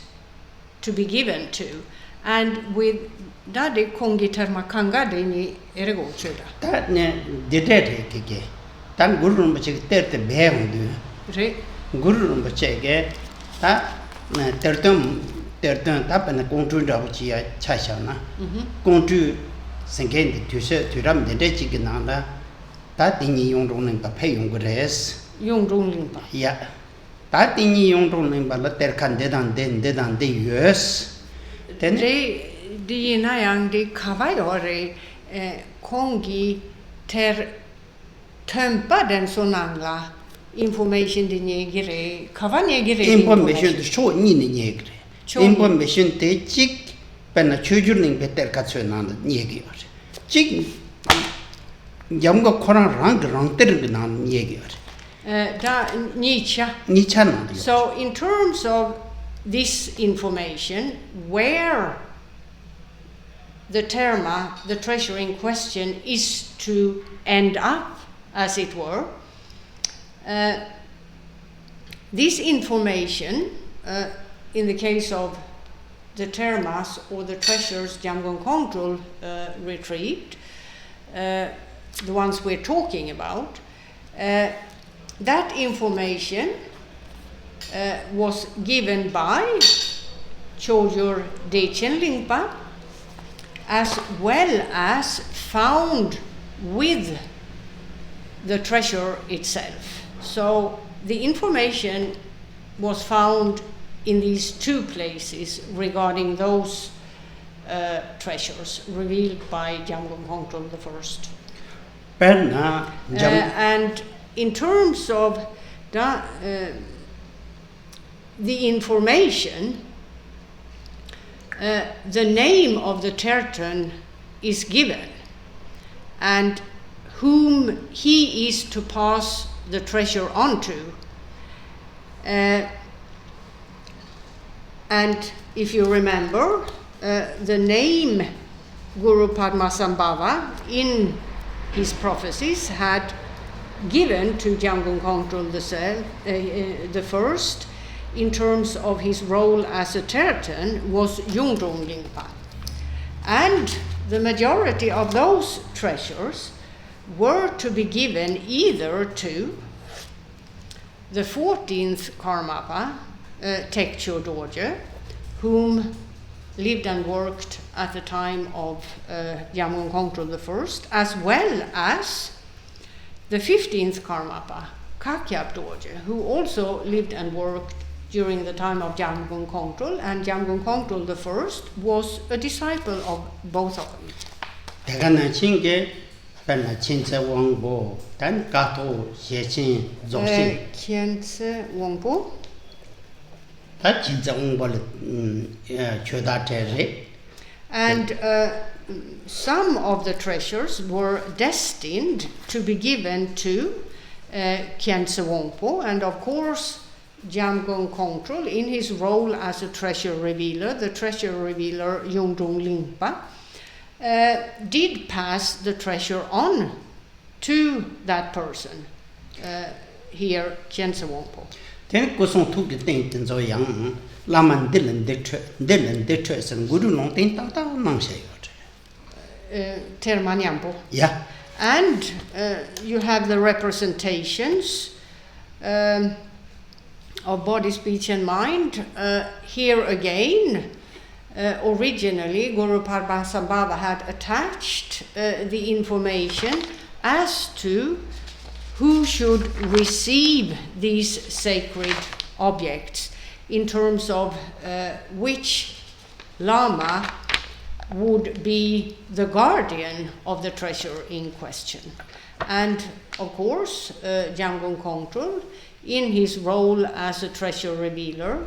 to be given to, and with dade kongitar makanga deni erego chöda. That ne didete kike. Tan Guru Rinpoche terte behundu. Re Guru Rinpoche ge ta tertum tapana Kongtrül Lodrö Thaye chashana. Kongtrül sengen de tuse turam de chiginanda. Ta tingi yongdong nang pa phe yongres. Yongdong lingpa. Ja. Ta tingi yongdong nang ba la terkan de yes. De inayang de kavayore kongi ter tömpa den sonangla information din yegire kavan yegire information the show ni yegre information te chik pena chujurning better katso na yegi chik jamgo khora rang ter na yegi da nicha na. So in terms of this information, where the terma, the treasure in question, is to end up, as it were, this information, in the case of the termas or the treasures Jamgön Kongtrül retrieved, the ones we're talking about, that information was given by Chödrak Dechen Lingpa, as well as found with the treasure itself. So the information was found in these two places regarding those treasures revealed by Jamgön Kongtrül I. And in terms of the information, the name of the terton is given, and whom he is to pass the treasure on to. And if you remember, the name Guru Padmasambhava in his prophecies had given to Jamgön Kongtrül the first, in terms of his role as a terton, was Yungdrung Lingpa. And the majority of those treasures were to be given either to the 14th Karmapa, Tekcho Dorje, whom lived and worked at the time of Jamgön Kongtrül I, as well as the 15th Karmapa, Kakyab Dorje, who also lived and worked during the time of Jamgön Kongtrül, and Jamgön Kongtrül I was a disciple of both of them. Khyentse Wangpo. And some of the treasures were destined to be given to Khyentse Wangpo, and of course Jamgön Kongtrül, in his role as a treasure revealer, the treasure revealer Yungdrung Lingpa, did pass the treasure on to that person, here Khyentse Wangpo. Then Kusong took the thing in so young, Laman Dylan detroit and Guru Long Ting Tata Nangshay. Termanyampo. Yeah. And you have the representations of body, speech, and mind. Here again, originally, Guru Padmasambhava had attached the information as to who should receive these sacred objects, in terms of which Lama would be the guardian of the treasure in question. And of course, Jamgön Kongtrül, in his role as a treasure revealer,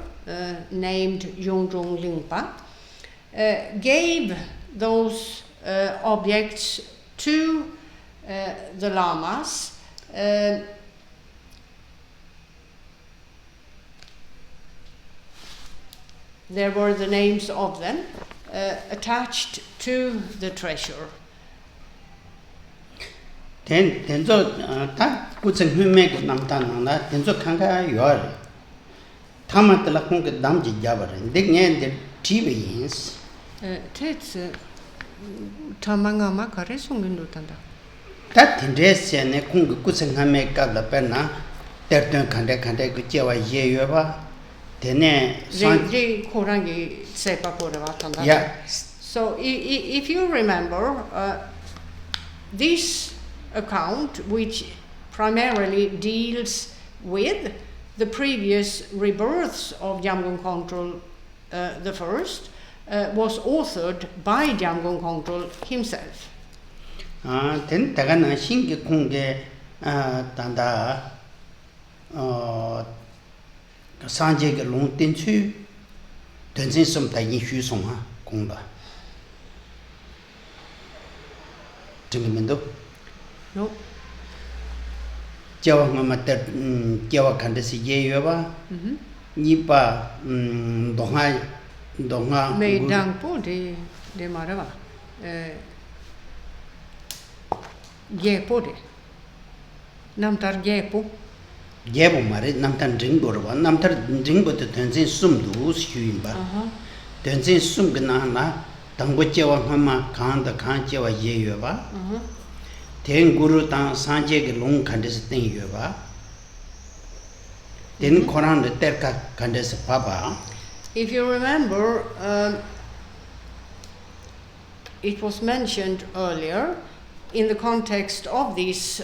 named Yungdrung Lingpa, gave those objects to the lamas. There were the names of them attached to the treasure. Then so that puts a human namtan on that, then so kanga you are. Tamatla Kung Damji Jabber, and then the TVs. Tets Tamanga Karesungundutanda. That interest and a Kung Kusenhame Gabla Terton Kande Kujawa Yeva, Tene Korangi Sepa Koravatanda. Yeah. So if you remember, this account, which primarily deals with the previous rebirths of Jamgön Kongtrül the first, was authored by Jamgön Kongtrül himself. Then Tagana Shingi Kunge Tanda 산제게 롱된추 된진섬 다인 휴송아 공다 증면도 No. 제와 마마터 제와 칸데시 예여바 니빠 동하 Med dangpo det marava. Gepo det. Namtar gepo. 예보 말에 남탄 링보르와 남탄 링보도 된진 숨도 수임바 된진 숨 그나나 당고제와 하마 간다 간제와 예여바 된 땅 산제게 롱 칸데스 땡여바 된 코란데 때까 칸데스 봐봐. If you remember, it was mentioned earlier in the context of this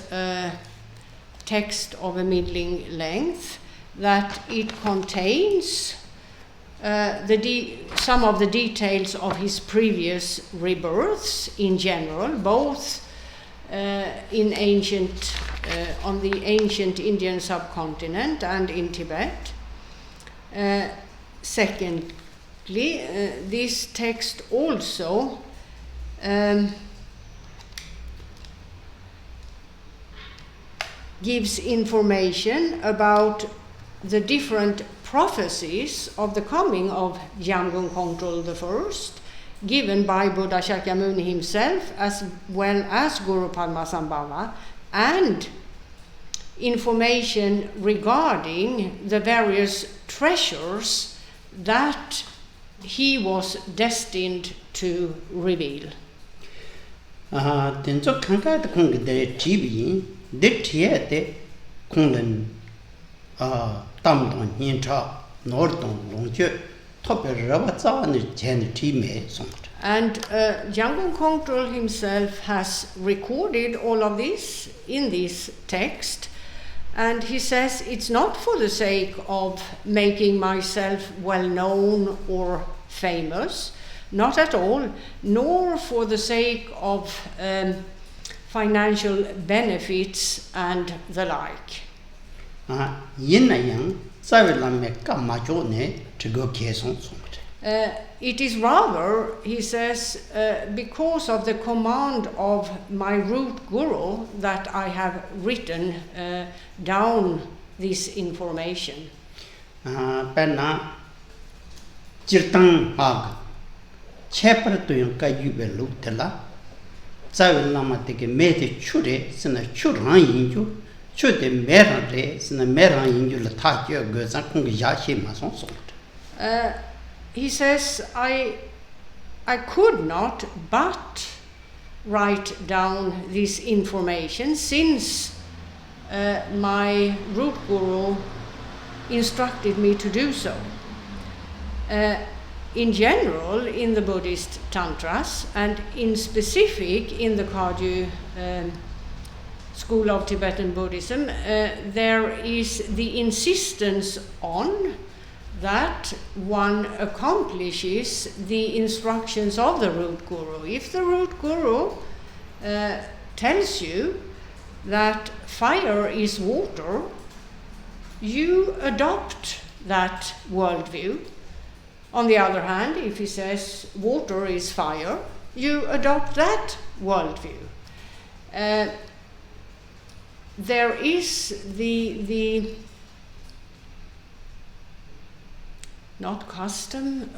text of a middling length that it contains some of the details of his previous rebirths in general, both in on the ancient Indian subcontinent and in Tibet. Secondly, this text also gives information about the different prophecies of the coming of Jamgön Kongtrül I, given by Buddha Shakyamuni himself as well as Guru Padmasambhava, and information regarding the various treasures that he was destined to reveal. 된저 칸카드 공게 TV 데티에데 공는 담동 인차 노르동 롱제 토베르와 자는 젠 팀에 송트. And Jamgön Kongtrül himself has recorded all of this in this text, and he says it's not for the sake of making myself well known or famous, not at all, nor for the sake of financial benefits and the like. It is rather, he says, because of the command of my root guru that I have written down this information. Penna Jirtang Hag Chapter to Yukayube Lutella Zawil Lama take a mete chure, send a churan inju, should the merare, send a meran inju, the takia goes and Yashi Mason salt. He says, I could not but write down this information since my root guru instructed me to do so. In general, in the Buddhist Tantras, and in specific in the Kagyu school of Tibetan Buddhism, there is the insistence on that one accomplishes the instructions of the root guru. If the root guru tells you that fire is water, you adopt that worldview. On the other hand, if he says water is fire, you adopt that worldview. There is the not custom,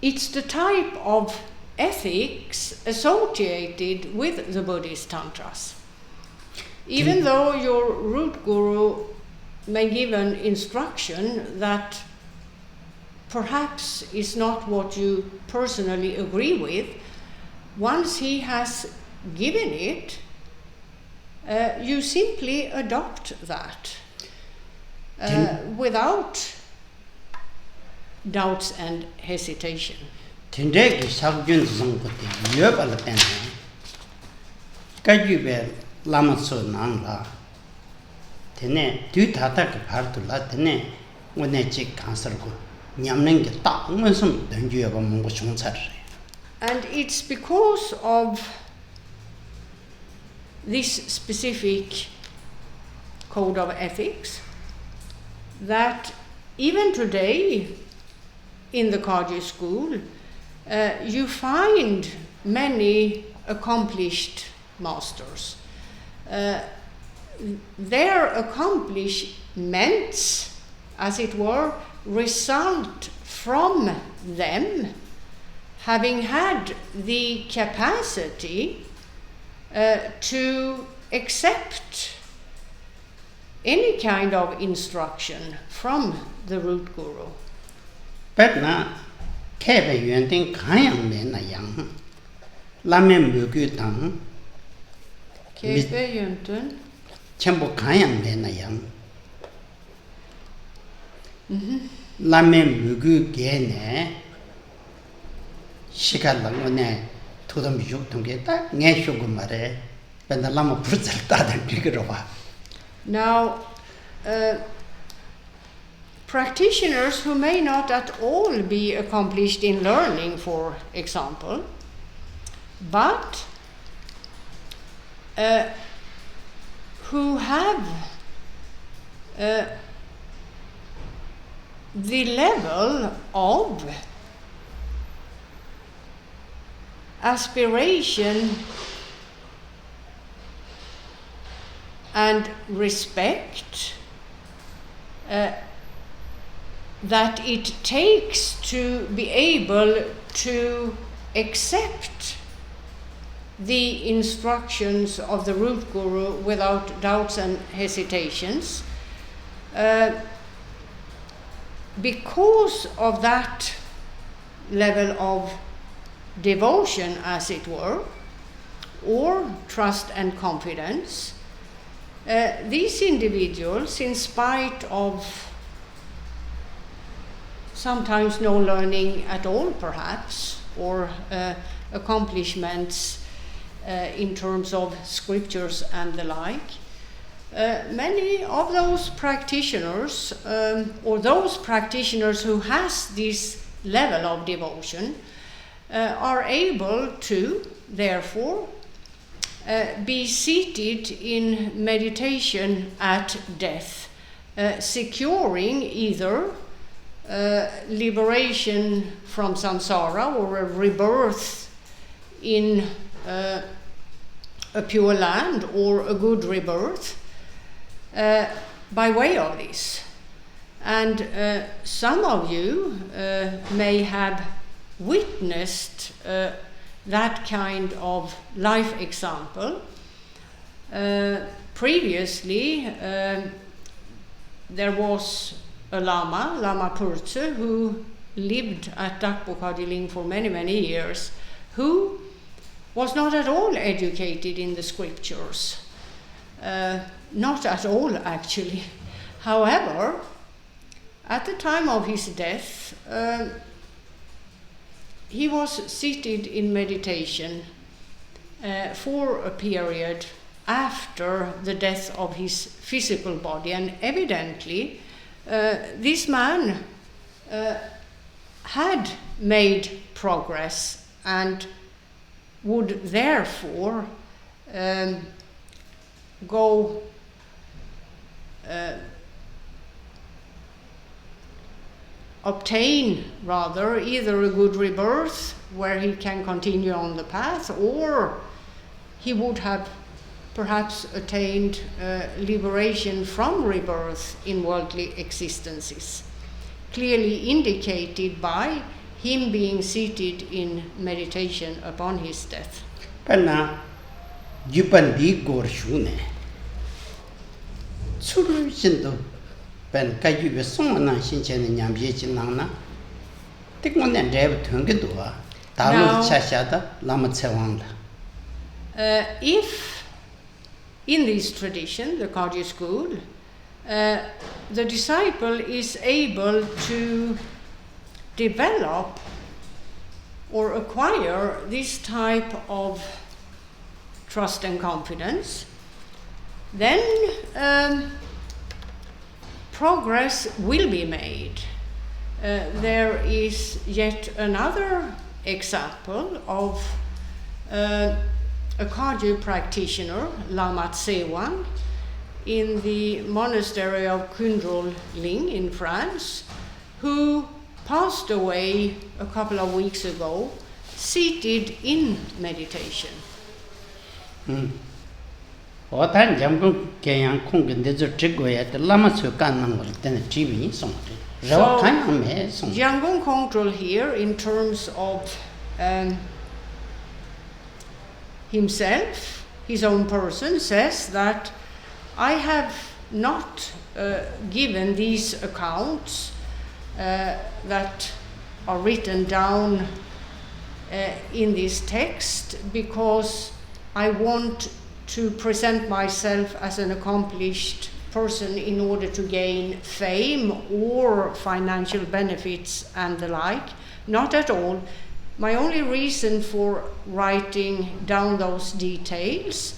it's the type of ethics associated with the Buddhist Tantras. Even though your root guru may give an instruction that perhaps is not what you personally agree with, once he has given it, you simply adopt that without doubts and hesitation. Lamaso Nangla Tene, do Tatak Partula, Tene, when they check cancer go. Nyamning get up, when some don't you ever Mongo Shonsar. And it's because of this specific code of ethics that even today in the Kagyu school you find many accomplished masters. Their accomplishments, as it were, result from them having had the capacity to accept any kind of instruction from the root guru. But na kebe yuan ting kanyang me na yang lame mugu tang Kebe yöntön chenpo kanyang me na yang lame mugu ge ne shika lango ne tudam yuk tungge ta nge shugu mare benda lama purzal tadan digirwa. Now, practitioners who may not at all be accomplished in learning, for example, but who have the level of aspiration and respect that it takes to be able to accept the instructions of the root guru without doubts and hesitations. Because of that level of devotion, as it were, or trust and confidence, these individuals, in spite of sometimes no learning at all, perhaps, or accomplishments in terms of scriptures and the like, many of those practitioners, or those practitioners who has this level of devotion, are able to, therefore, be seated in meditation at death, securing either liberation from samsara or a rebirth in a pure land or a good rebirth by way of this. And some of you may have witnessed that kind of life example. Previously, there was a Lama Purtse, who lived at Dakpo Kadiling for many, many years, who was not at all educated in the scriptures. Not at all, actually. However, at the time of his death, he was seated in meditation for a period after the death of his physical body, and evidently this man had made progress and would therefore go obtain rather either a good rebirth where he can continue on the path, or he would have perhaps attained liberation from rebirth in worldly existences, clearly indicated by him being seated in meditation upon his death. Penna Jupandi Gorshune Suru Shindu Ben Kayu Songana Shinchen and Yamjichinana Take one and Deb Tungedua Talu Chashada Lama Tsewanda. If in this tradition, the Kagyu school, the disciple is able to develop or acquire this type of trust and confidence, then progress will be made. There is yet another example of a Kagyu practitioner, Lama Tsewan, in the monastery of Kongtrül Lodrö in France, who passed away a couple of weeks ago, seated in meditation. Jamgön Kongtrül here, in terms of himself, his own person, says that I have not given these accounts that are written down in this text because I want to present myself as an accomplished person in order to gain fame or financial benefits and the like. Not at all. My only reason for writing down those details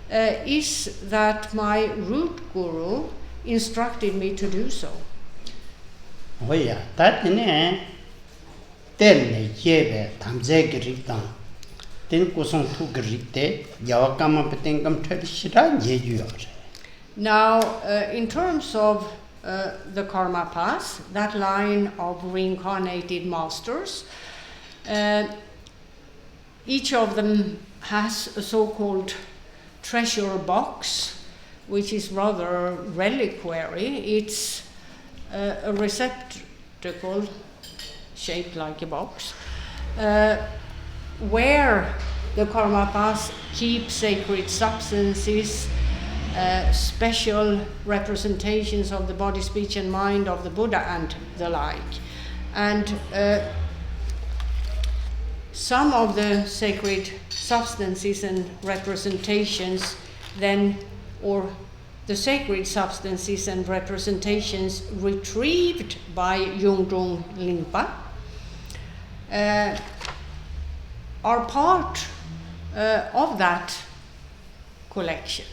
is that my root guru instructed me to do so. Now, in terms of the karma path, that line of reincarnated masters, each of them has a so-called treasure box, which is rather reliquary. It's a receptacle shaped like a box, where the karma path keeps sacred substances, special representations of the body, speech and mind of the Buddha and the like. And some of the sacred substances and representations then, or the sacred substances and representations retrieved by Jamgön Rinpoche, are part of that collection.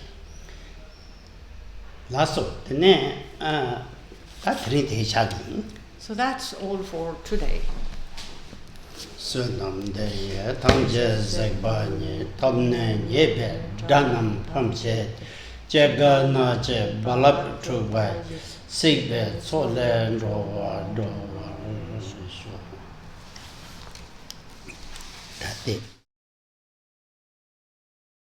So that's all for today. That's it.